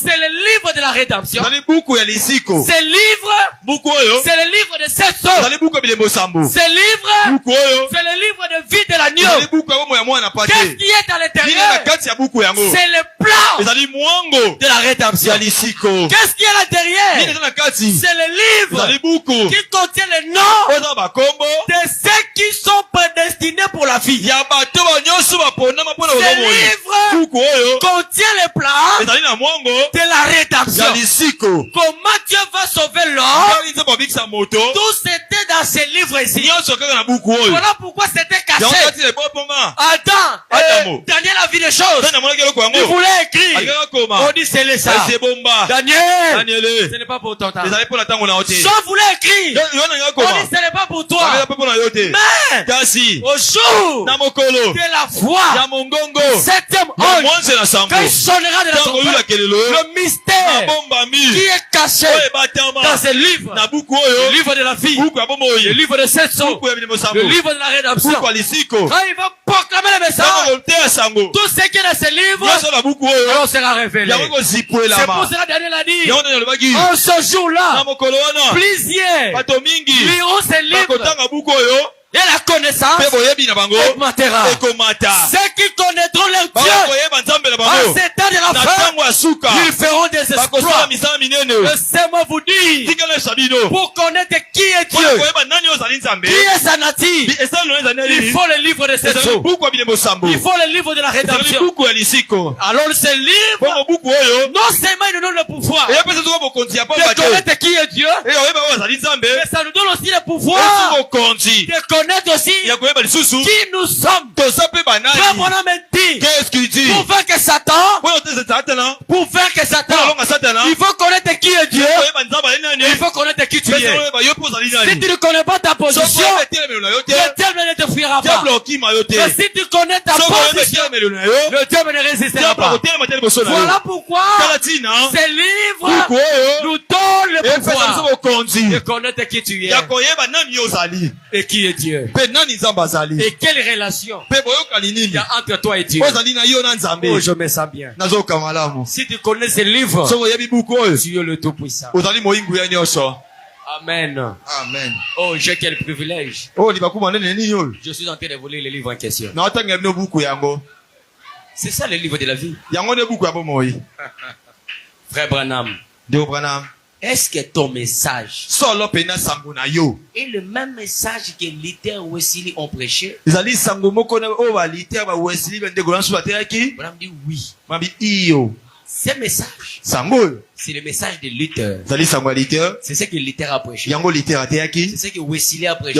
c'est le livre de la rédemption. Ces livres, c'est le livre de cette sorte. Ces livres, c'est le livre de vie de l'agneau. Qu'est-ce qui est à l'intérieur? C'est le plan de la rédemption. Qu'est-ce qui est à l'intérieur? C'est le livre qui contient les noms de ceux qui sont prédestinés pour la vie. Ce livre contient les plans de la rédemption. Comment Dieu va sauver l'homme? Tout c'était dans ces livres ici. Voilà pourquoi c'était caché. Adam, Daniel a vu des choses. Il voulait écrire. On dit c'est les ça. Daniel, ce n'est pas pour ton temps. Jean voulait écrire. On dit ce n'est pas pour toi. Mais au jour de la foi, le septième ange, quand il sonnera de la trompette, le mystère qui est caché dans ce livre, le livre de la vie, le livre de cette sorte, le livre de la rédemption, quand il va proclamer le message, tout ce qui est dans ce livre, alors sera révélé. C'est pour cela Daniel a dit, en ce jour-là, plusieurs liront ce livre et la connaissance augmentera. Ceux qui connaîtront leur Dieu en ces temps de la fin, ils feront des exploits. Laissez-moi vous dire, pour connaître qui est Dieu, qui est sa nature, il faut le livre de cette eau. Il faut le livre de la rédemption. Alors ce livre, non seulement il nous donne le pouvoir de connaître qui est Dieu, mais ça nous donne aussi le pouvoir de connaître aussi qui nous sommes. Frère Branham dit, pour vaincre Satan, il faut connaître qui est Dieu, il faut connaître qui tu es. Si tu ne connais pas ta position, le diable ne te fuira pas. Mais si tu connais ta position, le diable ne résistera pas. Voilà pourquoi ces livres nous donnent le pouvoir de connaître qui tu es et qui est Dieu. Et quelle relation il y a entre toi et Dieu? Oh, je me sens bien. Si tu connais ces livres, tu es le Tout-Puissant. Amen. Amen. Oh, j'ai quel privilège. Je suis en train de voler les livres en question. C'est ça le livre de la vie. Frère Branham. Est-ce que ton message est le même message que Luther ou Wesley ont prêché? Branham dit oui. Ce message, c'est le message de Luther. C'est ce que Luther a prêché. C'est ce que Wesley a prêché.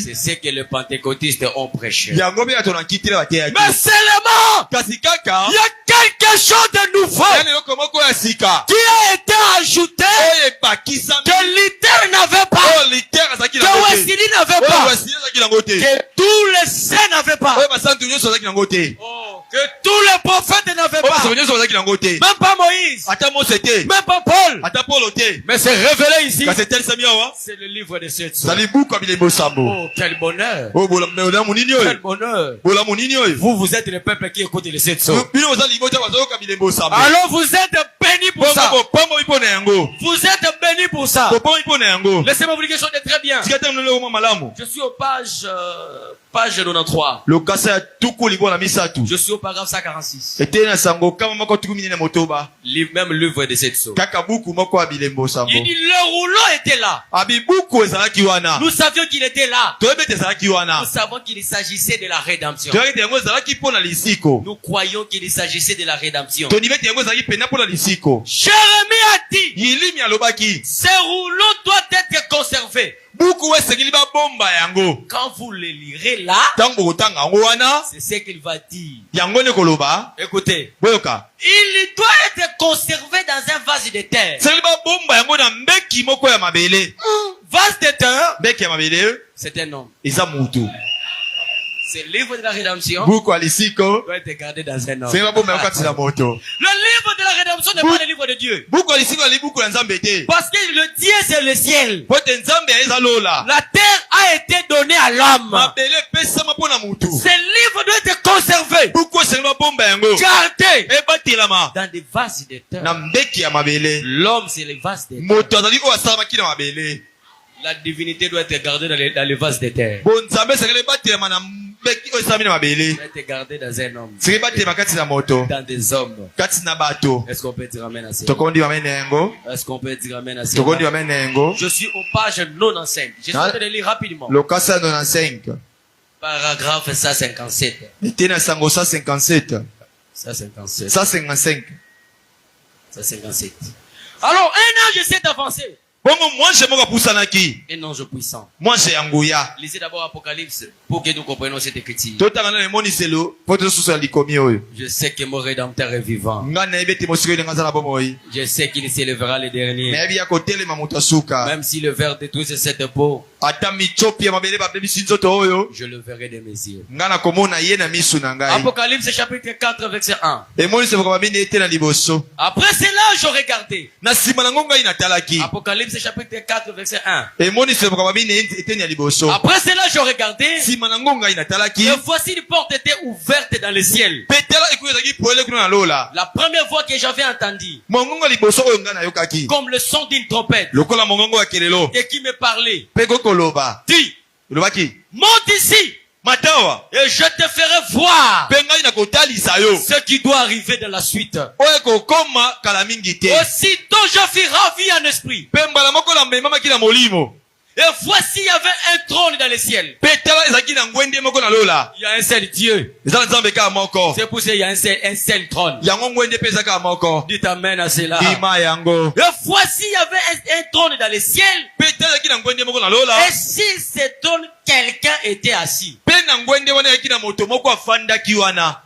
C'est ce que les pentecôtistes ont prêché. Mais seulement, il y a quelque chose de nouveau qui a été ajouté que Luther n'avait pas, que Wesley n'avait pas, que tous les saints n'avaient pas, que tous les prophètes n'avaient pas, même pas Moïse, même pas Paul, mais c'est révélé ici. C'est le livre de cette sorte. Oh, quel bonheur. Quel bonheur. Vous êtes le peuple qui écoute de cette sorte. Alors vous êtes bénis pour ça. Vous êtes bénis pour ça. Laissez-moi vous dire quelque chose de très bien. Je suis au page 93. Je suis au paragraphe 146. Même livre de cette sorte. Il dit le rouleau était là. Nous savions qu'il était là. Nous savons qu'il s'agissait de la rédemption. Nous croyons qu'il s'agissait de la rédemption. Jérémie a dit, ce rouleau doit être conservé. Quand vous le lirez là, c'est ce qu'il va dire. Écoutez, il doit être conservé dans un vase de terre. Vase de terre, c'est un homme. Ce livre de la rédemption buku alisiko doit être gardé dans un homme. c'est pas bon mais kati na moto. Le livre de la rédemption n'est pas le livre de Dieu. Buku alisiko ali buku la nzambe te. Parce que le Dieu c'est le ciel. Pote nzambe eza lola. La terre a été donnée à l'homme. Mabele pesa mapona mutu. Ce livre doit être conservé. Buku senga bomba yango. Gardé. E batilama. Dans des vases de terre. Na mbeki ya mabele. L'homme c'est les vases de terre. Moto azali o asala makina mabele. La divinité doit être gardée dans les vases de terre. Bon nzambe sekele batilama na mbeki o esala mabele. Doit être gardée dans un homme. Sekele batilama kati na moto. Dans des hommes. Kati na bato. Est-ce qu'on peut dire amen à ça? Tokondi amen yango. Est-ce qu'on peut dire amen à ça? Tokondi amen yango. Je suis aux pages 95. Je suis en train de lire rapidement. Lokasa 95. Paragraphe 157. Etena sango 157. 157. 155. 157. Alors, un ange s'est avancé. Bongo mwanje moko pusanaki. Un ange puissant. Mwanje yanguya. Lisez d'abord Apocalypse pour que nous comprenions cette écriture. Totanga na moniselo poto susu likomi oyo. Je sais que mon rédempteur est vivant. Ngana ebete mosiko ile ngazala bomoi. Je sais qu'il s'élèvera le dernier. Mais ya kotele mamuta suka. Même si le ver détruit cette peau, Ata michopi ya mabele ba bebi sinzoto oyo. je le verrai de mes yeux. Ngana komona ye na misu na ngai. Apocalypse chapitre 4 verset 1. E moniselo kwa bini ete na liboso. Après cela, je regardais. Na sima na ngonga ina talaki. Apocalypse chapitre 4 verset 1. E moniselo kwa bini ete na liboso. Après cela, je regardais. Sima na ngonga ina talaki. Et voici une porte était ouverte dans le ciel. Petela ekuyaki poele kuna na lola. La première fois que j'avais entendu, Mongonga liboso oyo ngana yokaki. comme le son d'une trompette, Lokola mongongo ya kelelo. et qui me parlait, Peko koloba. dit, Lobaki. monte ici, Matawa. et je te ferai voir Penga ina kotalisa yo. ce qui doit arriver dans la suite. Oye kokoma kala mingi te. Aussitôt je fus ravi en esprit. Pembala moko la mbemama kila molimo. Et voici, il y avait un trône dans le ciel. Petela ezaki na ngwende moko na lola. Il y a un seul Dieu. Ezala nzambe ka moko. C'est pour ça qu'il y a un seul trône. Yango ngwende pesa ka moko. Dites amen à cela. Ima yango. Et voici, il y avait un trône dans le ciel. Petela ezaki na ngwende moko na lola. Et sur ce trône, quelqu'un était assis. Pe na ngwende wana ezaki na moto moko afandaki wana.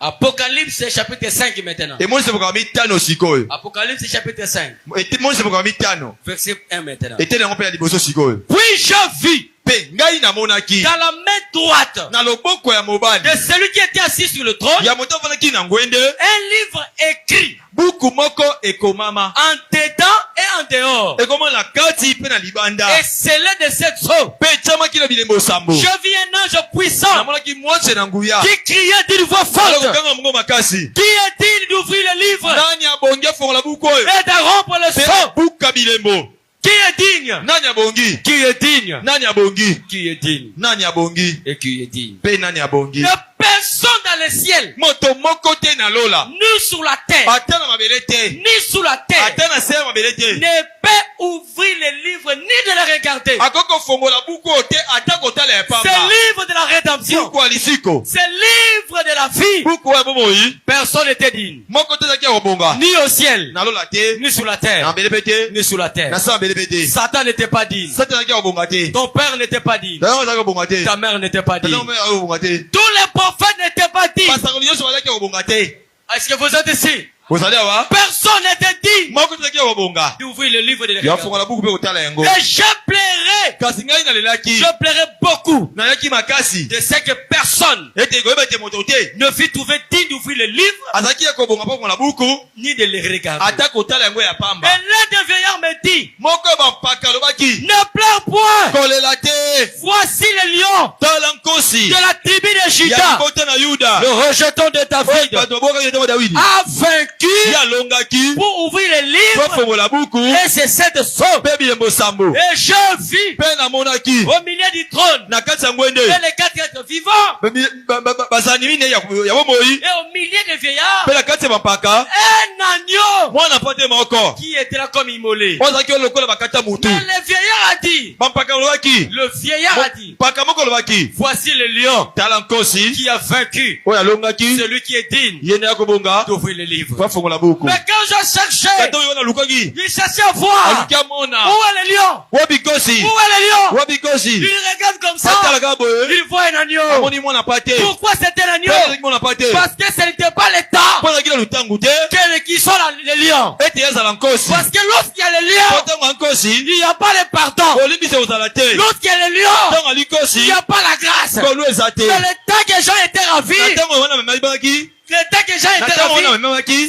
Apocalypse chapitre 5 maintenant. E monise boka mitano sikoyo. Apocalypse chapitre 5. E monise boka mitano. Verset 1 maintenant. E tena ngompe ya liboso sikoyo. Puis je vis Pe ngai na monaki. dans la main droite Na loboko ya mobali. de celui qui était assis sur le trône Ya moto afandaki na ngwende. un livre écrit Buku moko ekomama. en dedans et en dehors. Ekoma na kati pe na libanda. Et scellé de cette sceau. Pe chamaki na bilembo sambo. Je vis un ange puissant Namonaki mwase na nguya. qui criait d'une voix forte. Alokanga mungo makasi. Qui est digne d'ouvrir le livre Nani abongi afongola buku oyo. et de rompre le Pe sceau? buka bilembo. Qui est digne? Nani abongi? Qui est digne? Nani abongi? Qui est digne? Nani abongi? Et qui est digne? Pe nani abongi? Ne personne dans le ciel, Moto moko te na lola. ni sur la terre, Ata na mabele te. ni sous la terre, Ata na se ya mabele te. ne peut ouvrir le livre ni de le regarder. Akoko fongola buku oyo te ata kotala ya C'est pamba. le livre de la rédemption. Buku alisiko. C'est le livre de la vie. Buku ya bomoi. Personne n'était digne. Moko te zaki ya kobonga. Ni au ciel, Na lola te. ni sur la Na terre, mabele pe te. ni sous la terre. Na sa mabele pe te. Satan n'était pas digne. Sata zaki ya kobonga te. Ton père n'était pas digne. Dayo zaki kobonga te. Ta mère n'était pas digne. Dayo zaki kobonga te. Tous les prophètes n'étaient pas dignes. Pasakoli nyonso bazaki ya kobonga te. Est-ce que vous êtes ici? Ozali awa? Personne n'était digne Moko te zaki ya kobonga. d'ouvrir le livre de la Ya rédemption. fongola buku pe kotala yango. Et je plairais, Kasi ngai nalelaki. je plairais beaucoup Nayaki makasi. de ce que personne Ete koyeba ete moto te. ne fut trouvé digne d'ouvrir le livre Azaki ya kobonga mpo fongola buku. ni de le regarder. Ata kotala yango ya Et pamba. l'un des vieillards me dit, Moko ya bampaka alobaki. ne pleure point, Kolela te. voici le lion Tala nkosi. de la tribu de Ya Juda, kota na Yuda. le rejeton de David, Bato boka yete mo Dawidi. a vaincu Ya longaki. pour ouvrir le Po livre fongola buku. et c'est cette somme. Pe bilembo sambo. Et je vis Pe namonaki. au milieu du trône Na kati ya ngwende. et les quatre êtres vivants Bazani mine ya bomoi. et au milieu des vieillards Pe na kati ya bampaka. un agneau Mwana pote moko. qui était là comme immolé. Ozaki lokola bakata mutu. Mais le vieillard a dit, Bampaka olobaki. le vieillard a dit, Paka moko olobaki. voici le lion Tala nkosi. qui a vaincu Oyo alongaki. celui qui est digne Yene ya kobonga. d'ouvrir le livre. Po fongola buku. Mais quand je cherchais, Kato yo na lukaki. il cherchait à voir Aluki amona. où est le lion, Wabikosi. où est le lion. Wabikosi. Il regarde comme ça, Atala boye. il voit un agneau. Amoni mwana pate. Pourquoi c'était un agneau? Mwana pate. Parce que ce n'était pas le temps Pona ki qui sont les lions. Parce que lorsqu'il y a les lions, il n'y a pas le pardon. Lorsqu'il y a les lions, il n'y a pas la grâce. Mais le temps que Jean était ravi,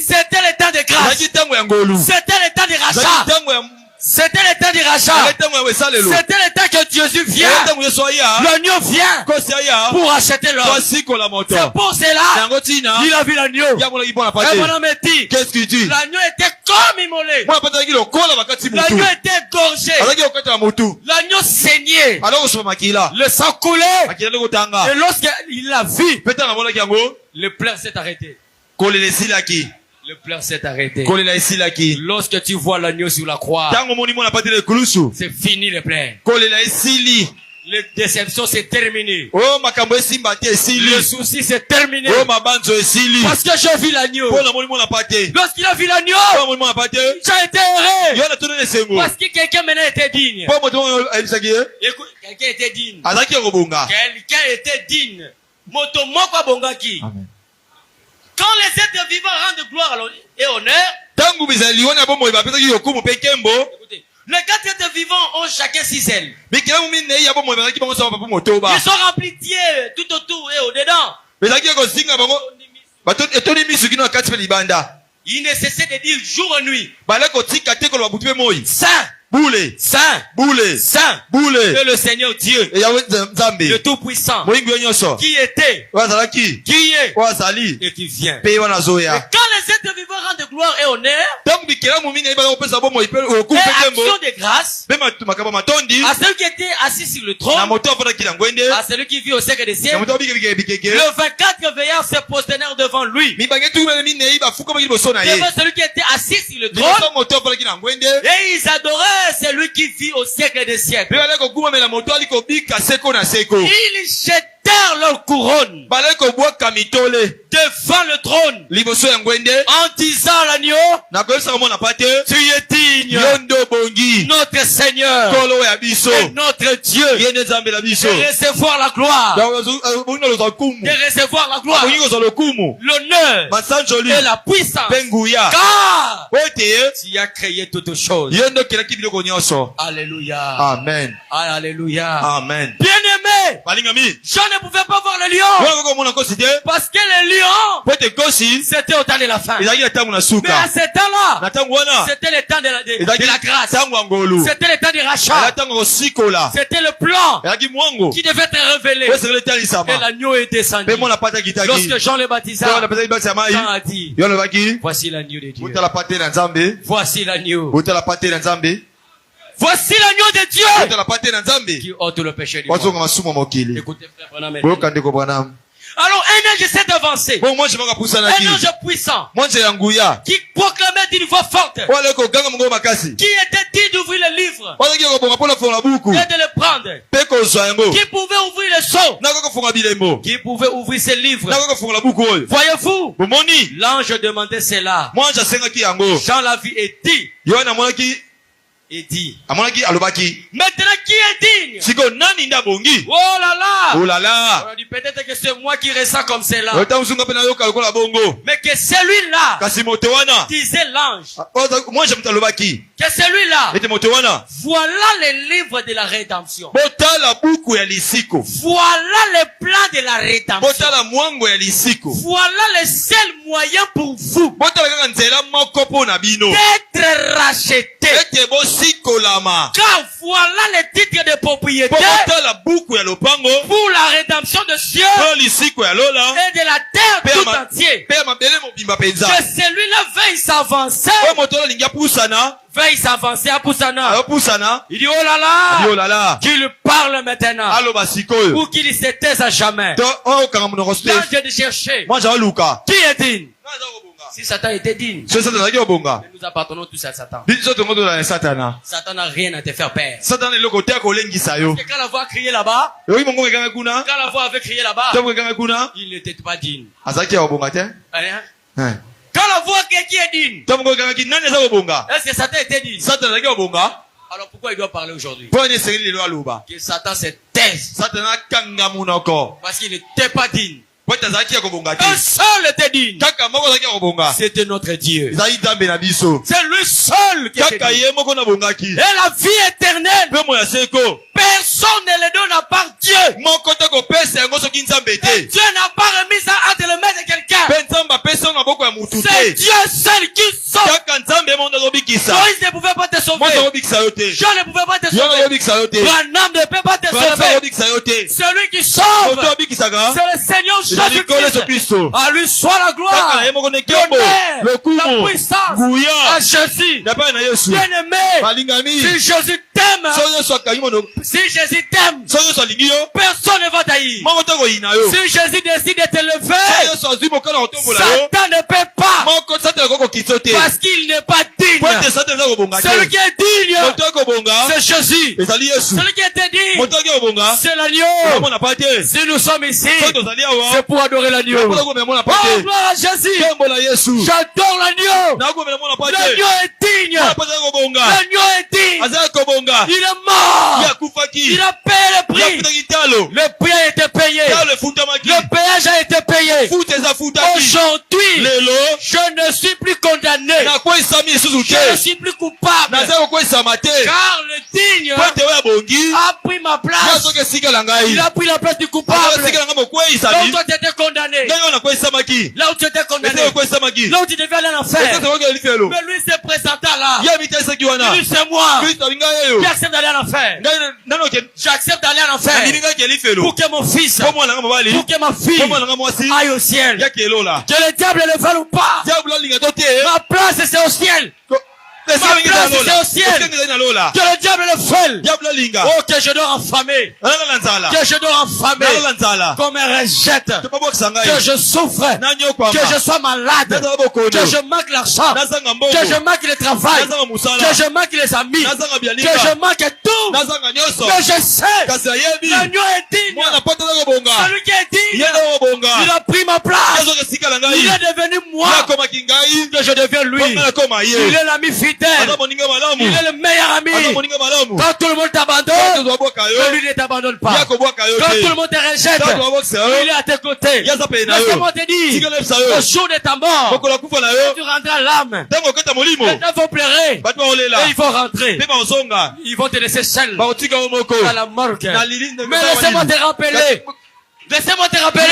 c'était le temps de grâce. C'était le temps de rachat. C'était le temps du rachat. C'était le temps que Jésus vient. L'agneau vient pour acheter l'homme. C'est pour cela il a vu l'agneau. Et mon homme dit, qu'est-ce qu'il dit? L'agneau était comme immolé. L'agneau était gorgé. L'agneau saignait. Le sang coulait. Et lorsqu'il l'a vu, le pleur s'est arrêté. Le pleur s'est arrêté. Lorsque tu vois l'agneau sur la croix, c'est fini le pleur. La déception c'est terminé. Le souci c'est terminé. Parce que j'ai vu l'agneau. Lorsqu'il a vu l'agneau, j'ai été heureux. Parce que quelqu'un maintenant était digne. Écoute, quelqu'un était digne. Quelqu'un était digne. Amen. Quand les êtres vivants rendent gloire et honneur, écoutez, les 4 êtres vivants ont chacun 6 ailes. Ils sont remplis d'yeux tout autour et au-dedans. Il ne cessait de dire jour et nuit, Saint, Saint, Saint, que le Seigneur Dieu, le Tout-Puissant, qui était, qui est, et qui vient. Et quand les êtres vivants rendent gloire et honneur, et action de grâce, à celui qui était assis sur le trône, à celui qui vit au siècle des siècles, le 24 veillards se prosternèrent devant lui. Devant celui qui était assis sur le trône, et ils adoraient celui qui vit au siècle des siècles. Ils jetèrent leur couronne devant le trône en disant à l'agneau, tu es digne, notre Seigneur et notre Dieu, de recevoir la gloire, l'honneur et la puissance, car tu as créé toutes choses. Alléluia. Amen. Alléluia. Amen. Bien-aimé, Jean ne pouvait pas voir le lion parce que le lion c'était au temps de la fin. Mais à ce temps-là, c'était le temps de la grâce. C'était le temps du rachat. C'était le plan qui devait être révélé. Et l'agneau est descendu. Lorsque Jean le baptisa, Jean a dit, voici l'agneau de Dieu. Voici l'agneau. Voici l'agneau de Dieu qui ôte le péché du monde. Écoutez, frère Branham. Alors un ange s'est avancé. Un ange puissant qui proclamait d'une voix forte, qui était digne d'ouvrir le livre et de le prendre, qui pouvait ouvrir le sceau, qui pouvait ouvrir ce livre. Voyez-vous, l'ange demandait cela. Jean l'a vu et dit, maintenant qui est digne? Oh là là! On a dit peut-être que c'est moi qui ressens comme cela. Mais que celui-là, disait l'ange, que celui-là, voilà les livres de la rédemption. Voilà le plan de la rédemption. Voilà le seul moyen pour vous d'être racheté. Car voilà le titre de propriété pour la rédemption de cieux et de la terre tout entier. Que celui-là veuille s'avancer. Veuille s'avancer à Poussana. Il dit oh là là, qu'il parle maintenant ou qu'il se taise à jamais. L'ange de chercher qui est digne. Si Satan était digne, nous appartenons tous à Satan. Satan n'a rien à te faire peur. Parce que quand la voix criait là-bas, il n'était pas digne. Quand la voix qui est digne, est-ce que Satan était digne? Alors pourquoi il doit parler aujourd'hui? Que Satan se taise. Parce qu'il n'était pas digne. Un seul était digne. C'était notre Dieu. C'est lui seul qui était digne. Et la vie éternelle, personne ne le donne à part Dieu. Et Dieu n'a pas remis ça entre les mains de quelqu'un. C'est Dieu seul qui sauve. Moïse ne pouvait pas te sauver. Jean ne pouvait pas te sauver. Branham ne peut pas te sauver. Celui qui sauve, c'est le Seigneur Jésus-Christ. À lui soit la gloire, l'honneur, la puissance, à Jésus. Bien-aimé, si Jésus t'aime, personne ne va taillir. Si Jésus décide de te lever, Satan ne peut pas, parce qu'il n'est pas digne. Celui qui est digne, c'est Jésus. Celui qui était digne, c'est l'agneau. Si nous sommes ici, c'est pour adorer l'agneau. Oh, gloire à Jésus. J'adore l'agneau. L'agneau est digne. L'agneau est digne. Il est mort. Il a payé le prix. Le prix a été payé. Le péage a été payé. Aujourd'hui, je ne suis plus condamné. Je ne suis plus coupable. Car le digne a pris ma place. Il a pris la place du coupable. Là où toi tu étais condamné. Là où tu étais condamné. Là où tu devais aller en enfer. Mais lui s'est présenté là. Lui c'est moi. Qui accepte d'aller en enfer. J'accepte d'aller en enfer. Pour que mon fils, pour que ma fille aille au ciel. Que le diable le veuille ou pas. Ma place c'est au ciel. Ma place c'est au ciel. Que le diable le veuille. Oh, que je dois enfamer. Que je dois enfamer. Qu'on me rejette. Que je souffre. Que je sois malade. Que je manque l'argent. Que je manque le travail. Que je manque les amis. Que je manque tout. Que je sais. L'agneau est digne. Celui qui est digne, il a pris ma place. Il est devenu moi. Que je deviens lui. Il est l'ami fidèle. Il est le meilleur ami. Quand tout le monde t'abandonne, lui ne t'abandonne pas. Quand tout le monde te rejette, il est à tes côtés. Laisse-moi te dire, le jour de ta mort, tu rendras l'âme. Les gens vont pleurer. Et ils vont rentrer. Ils vont te laisser seul à la morgue. Mais laissez-moi te rappeler. Laissez-moi te rappeler,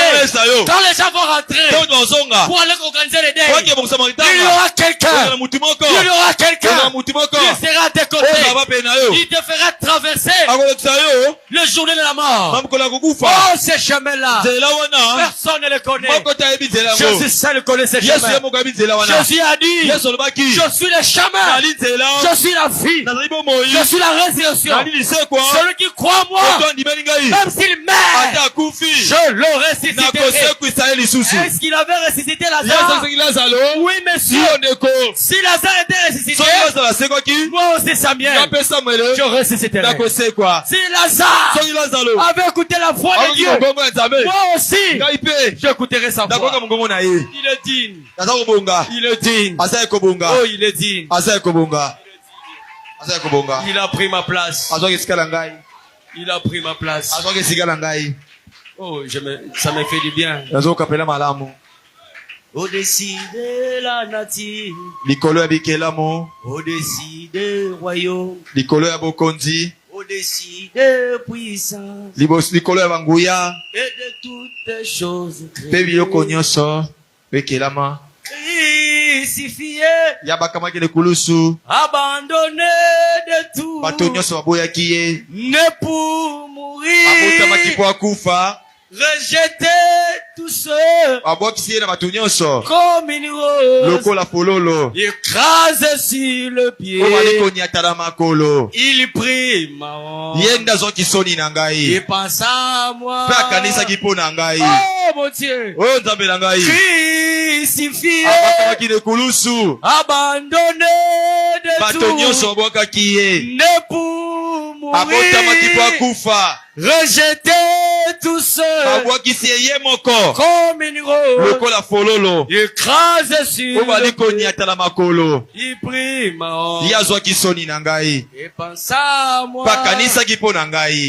quand les gens vont rentrer pour aller organiser les deuils, il y aura quelqu'un qui sera à tes côtés. Il te fera traverser le journée de la mort. Oh, ces chemins-là, personne ne les connaît. Jésus seul connaît ces chemins. Jésus a dit, je suis le chemin, je suis la vie, je suis la résurrection. Celui qui croit en moi, même s'il meurt, je le ressusciterai. Est-ce qu'il avait ressuscité Lazare? Oui, monsieur. Si Lazare était ressuscité, moi aussi Samuel, je ressusciterai. Si Lazare avait écouté la voix de Dieu, moi aussi, j'écouterai sa voix. Il est digne. Il est digne. Oh, il est digne. Il a pris ma place. Il a pris ma place. Oh, ça me fait du bien. Au-dessus de la nature, au-dessus des royaumes, au-dessus des puissances, et de toutes choses créées. Crucifié, abandonné de tout, né pour mourir, rejeté tout seul, comme une rose, écrasé sur le pied, il prit ma honte, il pensa à moi, oh mon Dieu, crucifié, abandonné de tout, né pour mourir, rejeté tout seul. Comme une rose. Il écrase sur le pied. Il prie ma et pense à moi.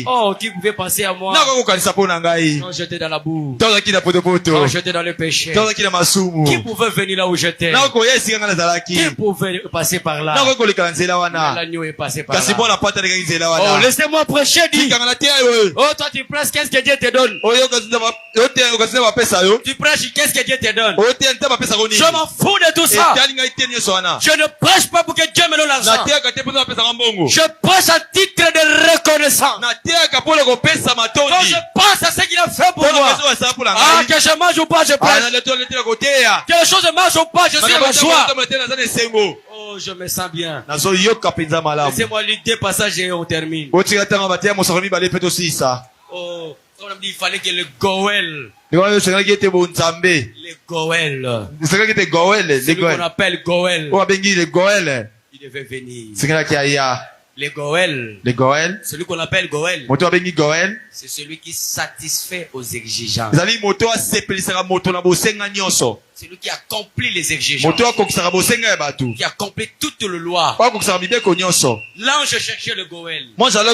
Oh, qui pouvait penser à moi quand j'étais dans la boue, quand j'étais dans le péché? Qui pouvait venir là où j'étais? Qui pouvait passer par là? L'agneau est passé par là. Oh, laissez-moi prêcher, dit. Oh, toi tu prêches, qu'est-ce que Dieu te donne? Tu prêches, qu'est-ce que Dieu te donne? Je m'en fous de tout ça. Je ne prêche pas pour que Dieu me donne l'argent. Je prêche à titre de reconnaissance. Quand je pense à ce qu'il a fait pour moi, ah, que je mange ou pas, je prêche. Que les choses marchent ou pas, je suis dans la joie. Oh, je me sens bien. Laissez-moi lire deux passages et on termine. Oh, on a dit il fallait que le Goël. Le Goël. Celui qu'on appelle Goël. Il devait venir. Le Goël. Celui qu'on appelle Goël. C'est celui qui satisfait aux exigences. Celui qui accomplit les exigences. Qui accomplit toute la loi. L'ange cherchait le Goël. Où est le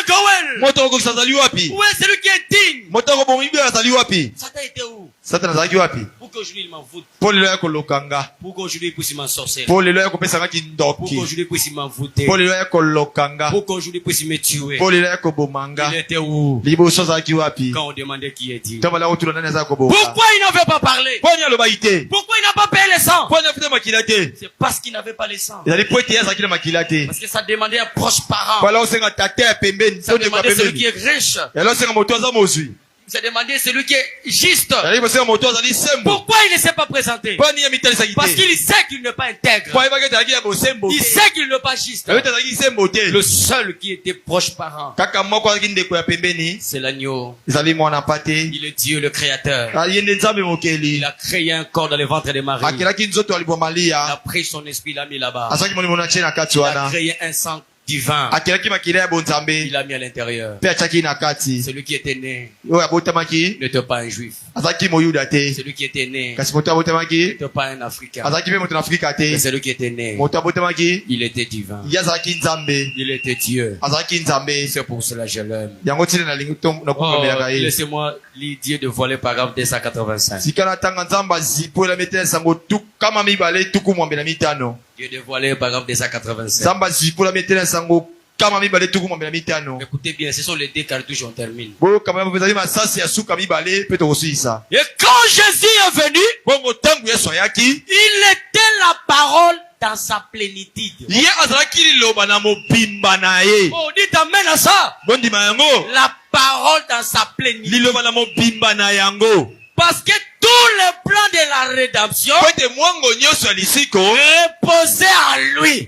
Goël? Où est celui qui est digne? Satan était où? Pour qu'aujourd'hui il m'en foute. Pour qu'aujourd'hui il puisse m'en sorcer. Pour qu'aujourd'hui il puisse m'en fouter. Pour qu'aujourd'hui il puisse me tuer. Il était où? Quand on demandait qui est digne. Pourquoi il n'avait pas parlé? Pourquoi il n'a pas payé les sang? C'est parce qu'il n'avait pas les sang. Parce que ça demandait un proche parent. Ça demandait celui qui est riche. Ça demandait celui qui est juste. Pourquoi il ne s'est pas présenté? Parce qu'il sait qu'il n'est pas intègre. Il sait qu'il n'est pas juste. Le seul qui était proche parent, c'est l'agneau. Il est Dieu le créateur. Il a créé un corps dans le ventre de Marie. Il a pris son esprit, il l'a mis là-bas. Il a créé un sang divin. Il l'a mis à l'intérieur. Celui qui était né n'était pas un juif. Celui qui était né n'était pas un africain. Mais celui qui était né, il était divin. Il était Dieu. C'est pour cela que je l'aime. Oh, laissez-moi lire Dieu dévoilé paragraphe 285. Dieu dévoilé paragraphe 285. Écoutez bien, ce sont les deux cartouches, on termine. Et quand Jésus est venu, il était la parole dans sa plénitude. Oh, dites amen à ça. La parole dans sa plénitude. Parce que tous les plans de la rédemption reposaient en lui.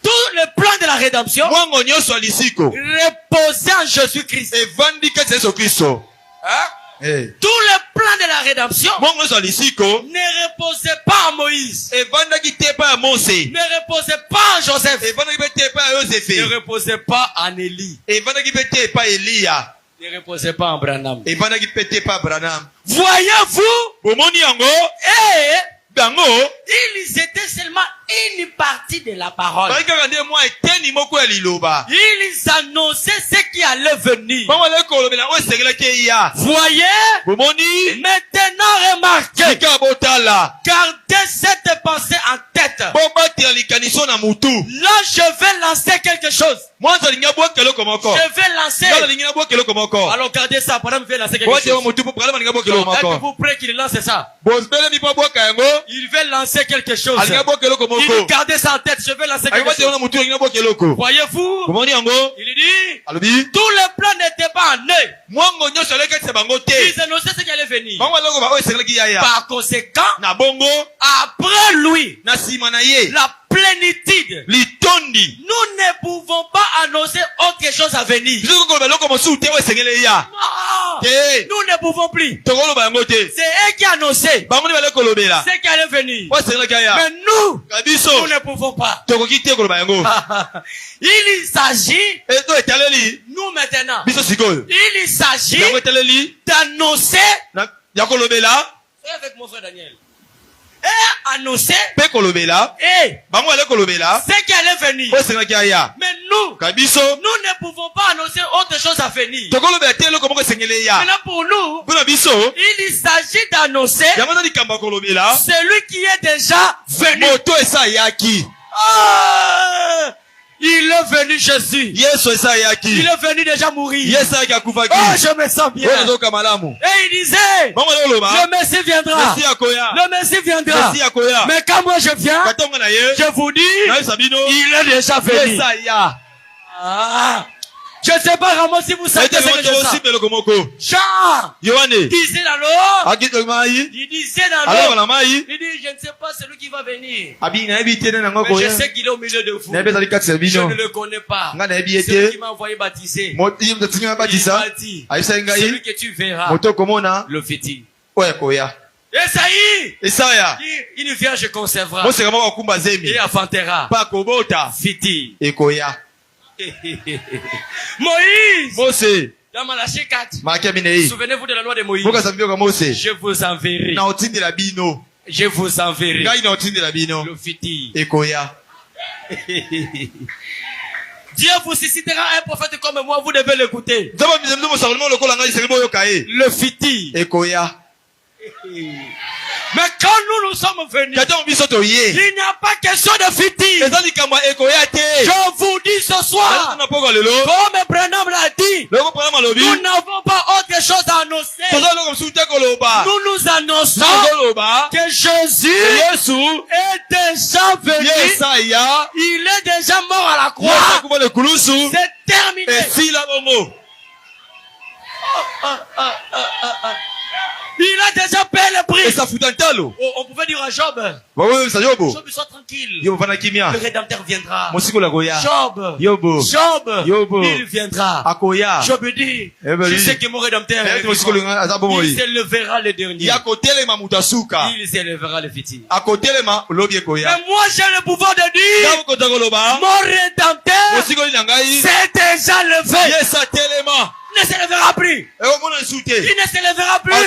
Tous les plans de la rédemption reposaient en Jésus-Christ. Tous les plans de la rédemption ne reposaient pas en Moïse, ne reposaient pas en Joseph, ne reposaient pas en Élie, ne reposaient pas en Branham. Voyez-vous? Ils étaient seulement une partie de la parole. Ils annonçaient ce qui allait venir. Voyez? Maintenant remarquez. Gardez cette pensée en tête. Là, je vais lancer quelque chose. Je vais lancer. Alors gardez ça. Pendant que je vais lancer quelque chose. Êtes-vous prêts qu'il lance ça? Il veut lancer quelque chose. Il gardait ça en tête. Je vais lancer quelque chose. Voyez-vous? Il dit, tous les plans n'étaient pas en eux. Ils annonçaient ce qui allait venir. Par conséquent, après lui, la plénitude, nous ne pouvons pas annoncer autre chose à venir. Nous ne pouvons plus. C'est eux qui annonçaient ce qui allait venir. Mais nous ne pouvons pas. Il s'agit, nous maintenant, il s'agit d'annoncer, avec mon frère Daniel, et annoncer, et ce qui allait venir. Mais nous ne pouvons pas annoncer autre chose à venir. Maintenant pour nous, il s'agit d'annoncer celui qui est déjà venu. Il est venu Jésus. Il est venu déjà mourir. Oh, je me sens bien. Et il disait, le Messie viendra. Le Messie viendra. Mais quand moi je viens, je vous dis, il est déjà venu. Je ne sais pas vraiment si vous savez ce que je sais. Jean disait dans l'eau. Il disait dans l'eau. Il dit, je ne sais pas celui qui va venir. Mais je sais qu'il est au milieu de vous. Je ne le connais pas. Celui qui m'a envoyé baptiser. Il m'a dit, celui que tu verras, le fétil. Esaïe, une vierge conservera et affantera. Fétil. Moïse, dans Malachie 4, souvenez-vous de la loi de Moïse. Je vous enverrai. Je vous enverrai le fétil. Dieu vous suscitera un prophète comme moi, vous devez l'écouter. Le fétil. Mais quand nous sommes venus, il n'y a pas question de fétil. Je vous dis ce soir, comme Branham l'a dit, nous n'avons pas autre chose à annoncer. Nous nous annonçons que Jésus est déjà venu. Il est déjà mort à la croix. C'est terminé. Il a déjà payé le prix. On pouvait dire à Job, Job, sois tranquille. Le Rédempteur viendra. Job, il viendra. Job dit, je sais que mon Rédempteur il s'élèvera le dernier. Il s'élèvera le fétil. Mais moi j'ai le pouvoir de dire, mon Rédempteur c'est déjà levé. Il ne s'élèvera plus. Il ne s'élèvera plus. Il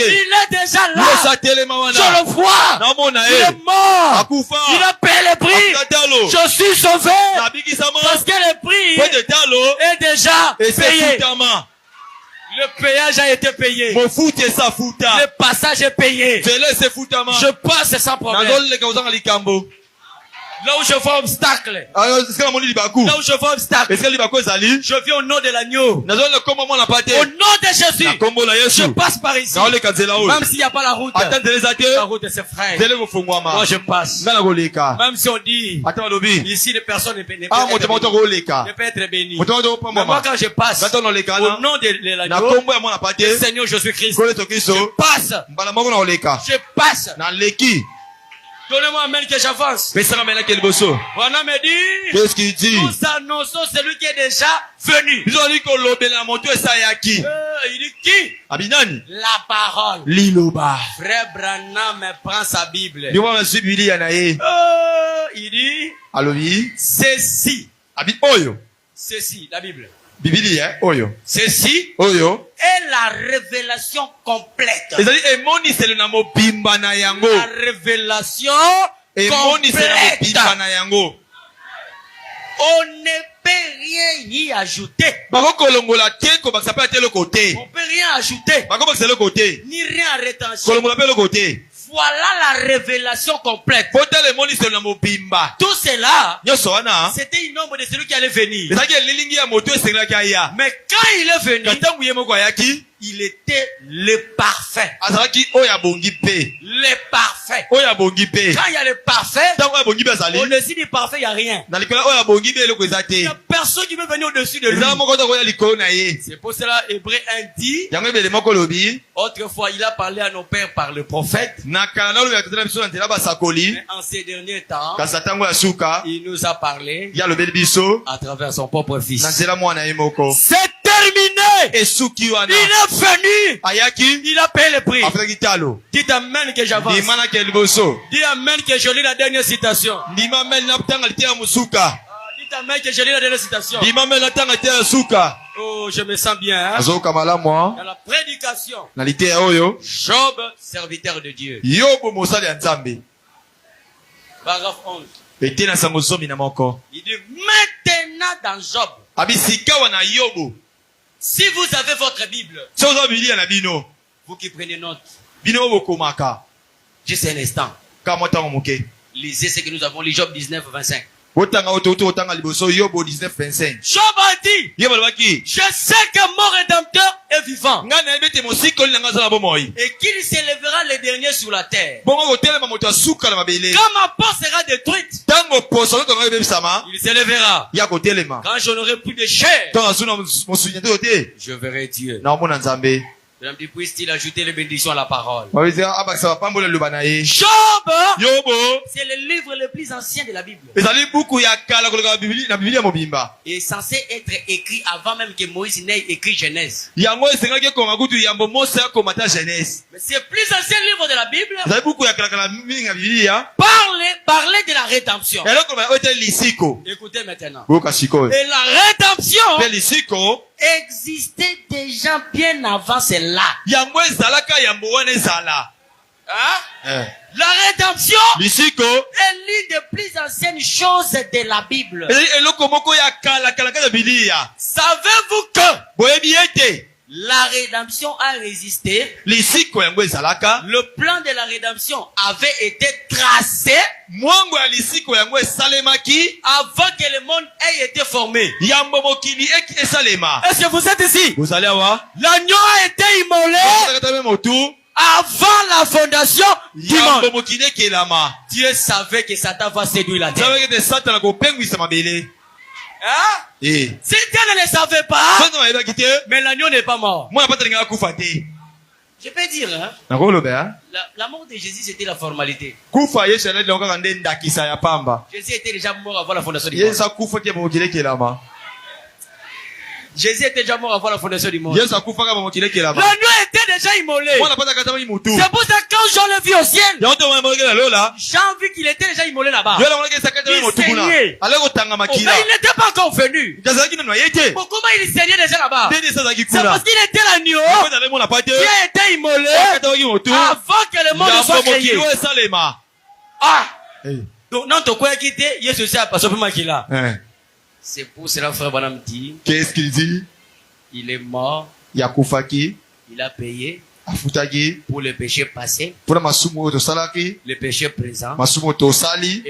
est déjà là. Je le vois. Il est mort. Il a payé le prix. Je suis sauvé. Parce que le prix est déjà payé. Le péage a été payé. Le passage est payé. Je passe sans problème. Là où je vois obstacle. Là où je vois obstacle. Je viens au nom de l'agneau. Au nom de Jésus. Je passe par ici. Même s'il n'y a pas la route. La route c'est frère. Moi je passe. Même si on dit ici les personnes ne peuvent être bénies. Mais moi quand je passe au nom de l'agneau, Seigneur Jésus-Christ, je passe. Je passe. Donnez-moi un mail que j'avance. Voilà me dit. Qu'est-ce qu'il dit? Nous annonçons celui qui est déjà venu. Il dit qui? La parole. Frère Branham prend sa Bible. Il dit. Ceci. Ceci, la Bible. Ceci est la révélation complète. La révélation complète. On ne peut rien y ajouter. On peut rien ajouter. Ni rien retrancher. Voilà la révélation complète. Tout cela, c'était une ombre de celui qui allait venir. Mais quand il est venu, il était le parfait. Le parfait. Quand il y a le parfait, au-dessus du parfait, il n'y a rien. Il n'y a personne qui veut venir au-dessus de lui. C'est pour cela, Hébreu 1 dit, autrefois, il a parlé à nos pères par le prophète. Mais en ces derniers temps, il nous a parlé à travers son propre fils. C'est terminé. Il est venu. Il a payé le prix. Dites amen que j'avance. Dis amen que je lis la dernière citation. Dites amen que je lis la dernière citation. Oh, je me sens bien. Hein? Dans la prédication. Job, serviteur de Dieu. Paragraphe 11. Il dit maintenant dans Job. Si vous avez votre Bible. Vous qui prenez note. Juste un instant. Lisez ce que nous avons lu, Job 19, 25. Job a dit, je sais que mon Rédempteur est vivant et qu'il s'élèvera le dernier sur la terre. Quand ma porte sera détruite, il s'élèvera. Quand je n'aurai plus de chair, je verrai Dieu. Puisse-t-il ajouter les bénédictions à la parole? Job, c'est le livre le plus ancien de la Bible. Il est censé être écrit avant même que Moïse n'ait écrit Genèse. Mais c'est le plus ancien livre de la Bible. Parlez de la rédemption. Écoutez maintenant. Et la rédemption existait déjà bien avant cela. Hein? La rédemption est l'une des plus anciennes choses de la Bible. Savez-vous que la rédemption a résisté? Le plan de la rédemption avait été tracé avant que le monde ait été formé. Est-ce que vous êtes ici? L'agneau a été immolé avant la fondation du monde. Dieu savait que Satan va séduire la terre. Hein? Si Dieu ne le savait pas, mais l'agneau n'est pas mort. Je peux dire, hein? La mort de Jésus, c'était la formalité. Jésus était déjà mort avant la fondation du monde. Jésus était déjà mort avant la fondation du monde. L'agneau était déjà immolé. C'est pour ça que quand Jean le vit au ciel, Jean vit qu'il était déjà immolé là-bas. Il saignait. Mais il n'était pas encore venu. Pourquoi il saignait déjà là-bas? C'est parce qu'il était l'agneau qui a été immolé avant que le monde soit créé. Donc, non, tu crois qu'il était, il est social parce que là. C'est pour cela, frère Branham dit. Qu'est-ce qu'il dit? Il est mort. Il a payé pour le péché passé, le péché présent et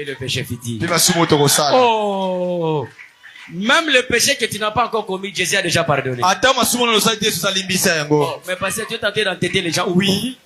le péché futur. Oh! Même le péché que tu n'as pas encore commis, Jésus a déjà pardonné. Oh, mais parce que tu es tenté d'entêter les gens. Oui.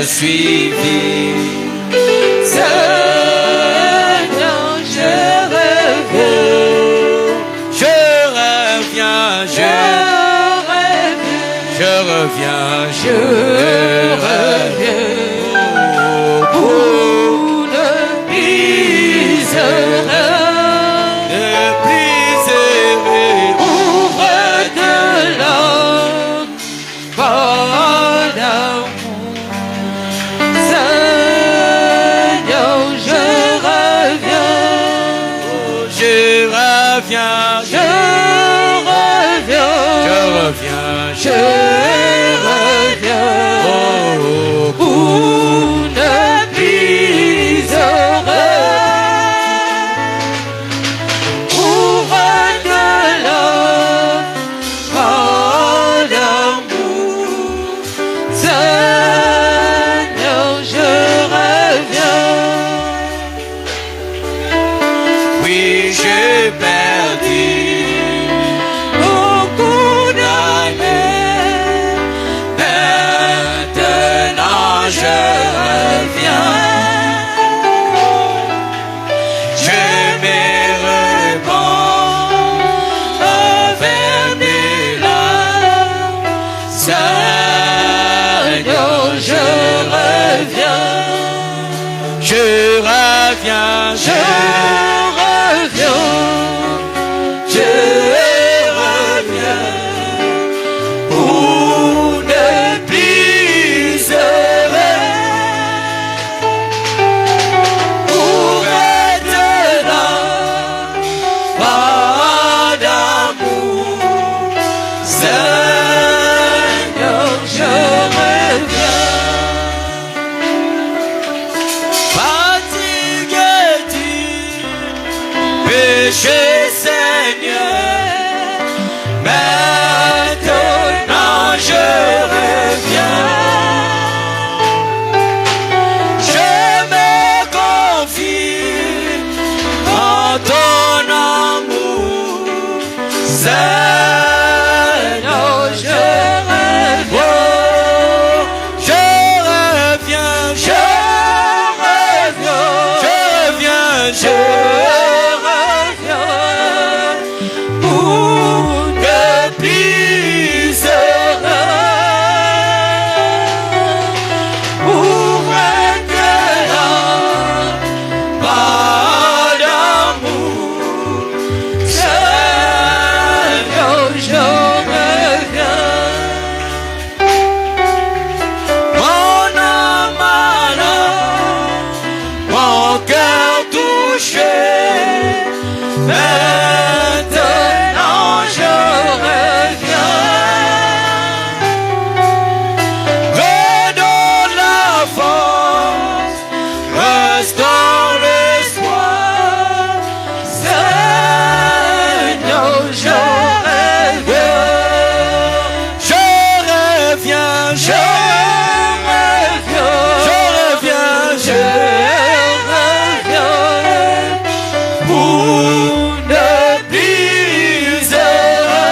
je suis suivi. Seigneur, je reviens. Vous ne briserez. Ouvre de l'homme, pas d'amour. Seigneur, je reviens. Je reviens. Je reviens. Je reviens. Je reviens. Vous ne briserez. Ouvre de l'homme, pas d'amour. Seigneur, je reviens. Oui, j'ai perdu beaucoup d'années. Maintenant, je reviens. Je me répands vers des larmes. Seigneur, je reviens. Je reviens. Je reviens. Je reviens. Pour ne briserai. Pour être là, pas d'amour. Seigneur, je reviens. Fatigué-tu, péché, Seigneur, maintenant je reviens. Je me confie en ton amour. Seigneur, je reviens. Je reviens. Je reviens. Je reviens. Je reviens. Pour ne briserai. Pour être là, pas d'amour. Seigneur, je reviens. Mon âme malade, mon cœur touché. Maintenant je reviens. Redonne la force, restaure l'espoir. Seigneur, je reviens. Je reviens. Je reviens. Je reviens. Je reviens. Pour ne briserai.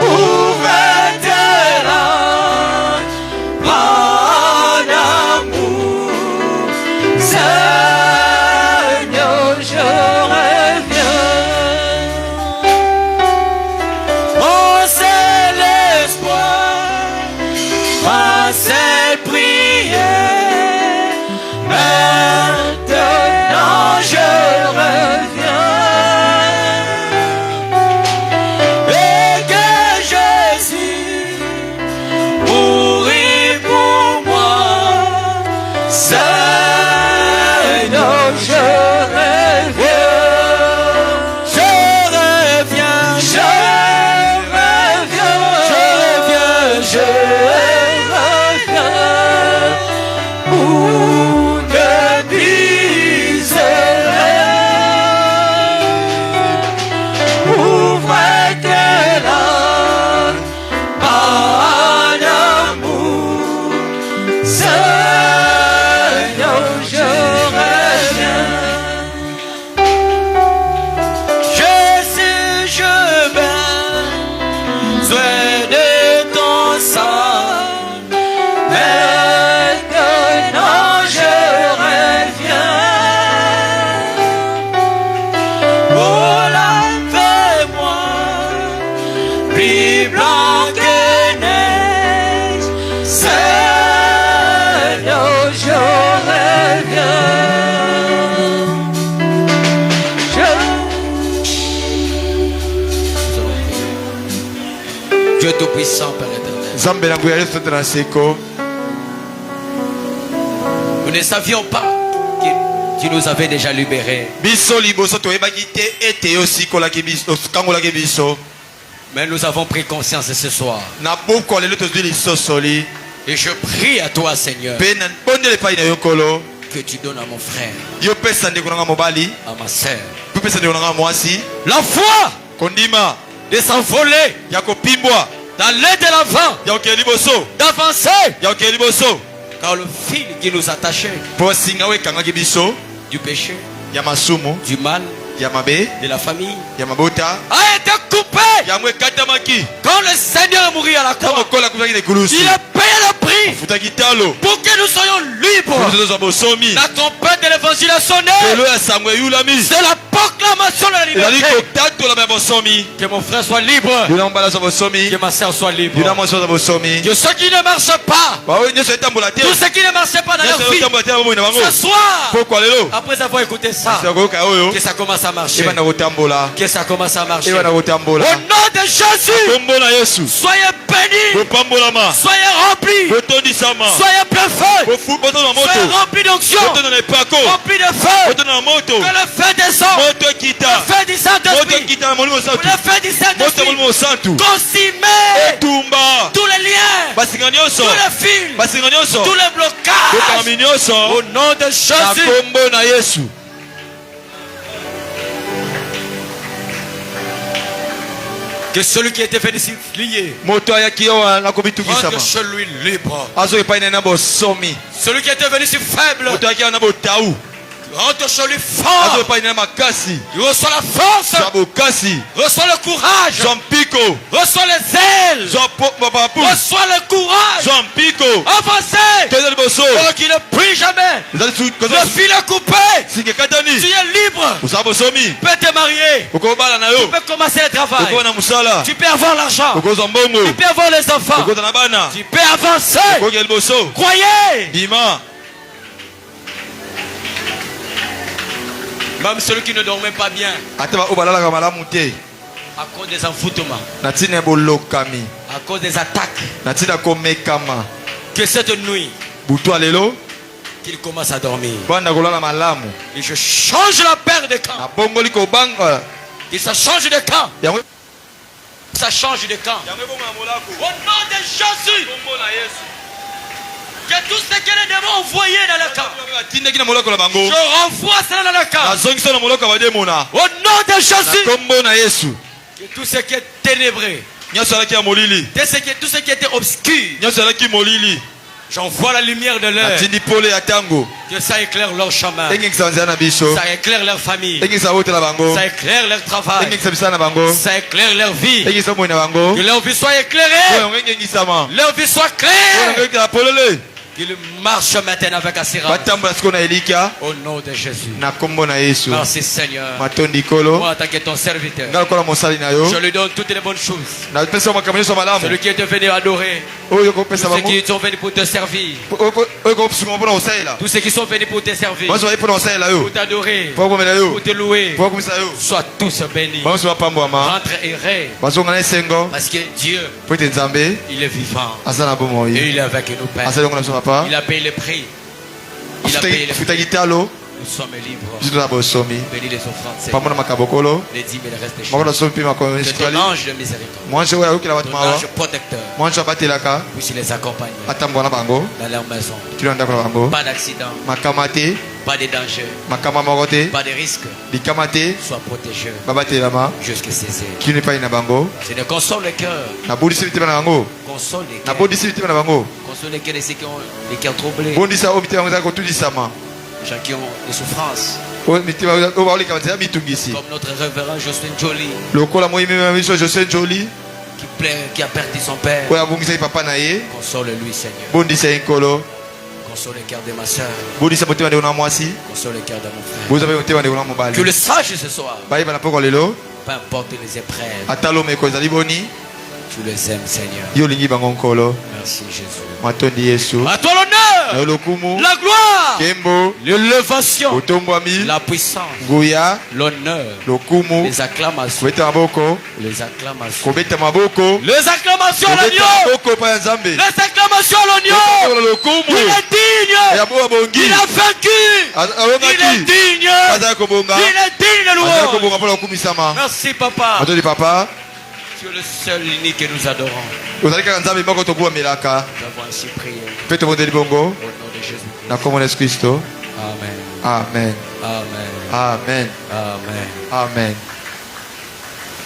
Pour être là, pas d'amour. Seigneur, je reviens. Oh, c'est l'espoir, ma seule prière. Maintenant je reviens. Et que Jésus mourit pour moi. Seigneur, je reviens. Je reviens. Je reviens. Je reviens. Je reviens. Pour ne Tout-puissant, Père éternel. Nous ne savions pas que tu nous avais déjà libérés. Mais nous avons pris conscience ce soir. Et je prie à toi, Seigneur, que tu donnes à mon frère, à ma sœur, la foi de s'envoler, d'aller de l'avant, d'avancer, car le fil qui nous attachait du péché, du mal, de la famille, a été coupé. Quand le Seigneur est mouru à la croix, il a payé le prix pour que nous soyons libres. La trompette de l'évangile a sonné. C'est la proclamation de la liberté. Que mon frère soit libre, que ma soeur soit libre, que ceux qui ne marchent pas, tous ceux qui ne marchent pas dans leur vie, ce soir, après avoir écouté ça, que ça commence à marcher, que ça commence à marcher. Au nom de Jésus, soyez bénis, soyez remplis, soyez pleins, soyez remplis d'onction, remplis de feu, que le feu descend, le feu du Saint-Esprit, le feu du Saint-Esprit consumez tous les liens, tous les fils, tous les blocages, au nom de Jésus. Que celui qui était venu lié rentre chez lui libre. Celui qui était venu si faible rentre chez lui fort. Il reçoit la force, reçoit le courage, reçoit les ailes, reçoit le courage. Avancez pour qu'il ne prie jamais. Le fil est coupé. Tu es libre. Tu peux te marier. Tu peux commencer le travail. Tu peux avoir l'argent. Tu peux avoir les enfants. Tu peux avancer. Croyez. Même celui qui ne dormait pas bien à cause des envoûtements, à cause des attaques, que cette nuit qu'il commence à dormir. Et je change la paire de camp. Et ça change de camp. Ça change de camp. Au nom de Jésus. Que tout ce que les démons envoyés dans le camp, je renvoie cela dans le camp. Au nom de Jésus. Que tout ce qui est ténébré, tout ce qui était obscur, j'envoie la lumière de l'heure. Que ça éclaire leur chemin. Ça éclaire leur famille. Ça éclaire leur travail. Ça éclaire leur vie. Que leur vie soit éclairée. Leur vie soit claire. Qu'il marche maintenant avec assurance. Au nom de Jésus. Merci Seigneur. Moi, en tant que ton serviteur, je lui donne toutes les bonnes choses. Celui qui est venu adorer, tous ceux qui sont venus pour te servir, tous ceux qui sont venus pour te servir, pour t'adorer, pour te louer, soient tous bénis. Rentre et règne. Parce que Dieu, il est vivant et il est avec nous, Père. Il a payé le prix. Il a payé le prix. Nous sommes libres. Bénis les offrandes, les dîmes et le reste des choses. Que ton ange de miséricorde, ton ange protecteur, puisse les accompagner dans leur maison. Pas d'accident, pas de danger, pas de risque. Sois protégé jusqu'à ces heures. C'est de consoler le cœur. Console les cœurs. Console les cœurs de ceux qui ont les cœurs troublés. Gens qui ont des souffrances. Comme notre révérend Jocelyn Joly, qui a perdu son père. Console-lui, Seigneur. Console le cœur de ma soeur. Console le cœur de mon frère. Que le sache ce soir. Peu importe les épreuves. Tu les aimes, Seigneur. Merci Jésus. À toi l'honneur. la gloire, l'élévation, la puissance, l'honneur, les acclamations, les acclamations, les acclamations à l'agneau, les acclamations à l'agneau. Il est digne, il a vaincu, il est digne, il est digne de louange. Merci papa. Tu es le seul unique que nous adorons. Nous avons ainsi prié. Au nom de Jésus. Amen. Amen. Amen. Amen. Amen. Amen.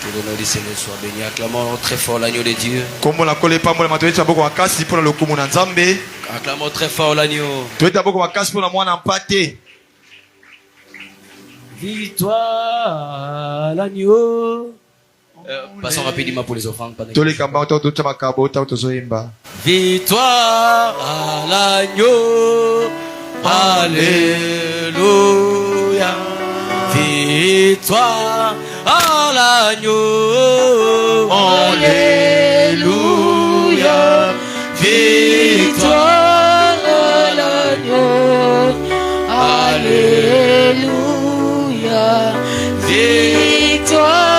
Que le nom du Seigneur soit béni. Acclamons très fort l'agneau de Dieu. Acclamons très fort l'agneau. Victoire à l'agneau. Passons rapidement pour les offrandes. Victoire à l'agneau. Alléluia. Victoire à l'agneau. Alléluia. Victoire à l'agneau. Alléluia. Victoire.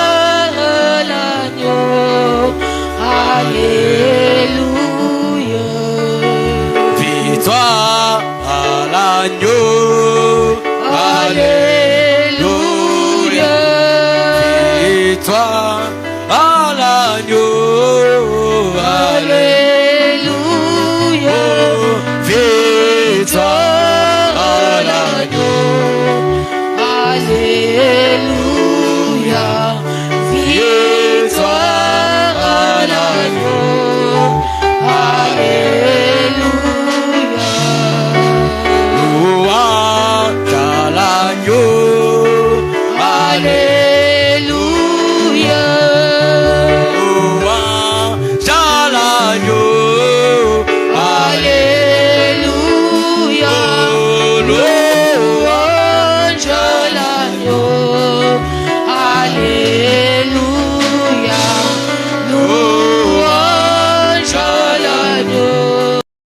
Alléluia. Victoire à l'agneau. Alléluia. Victoire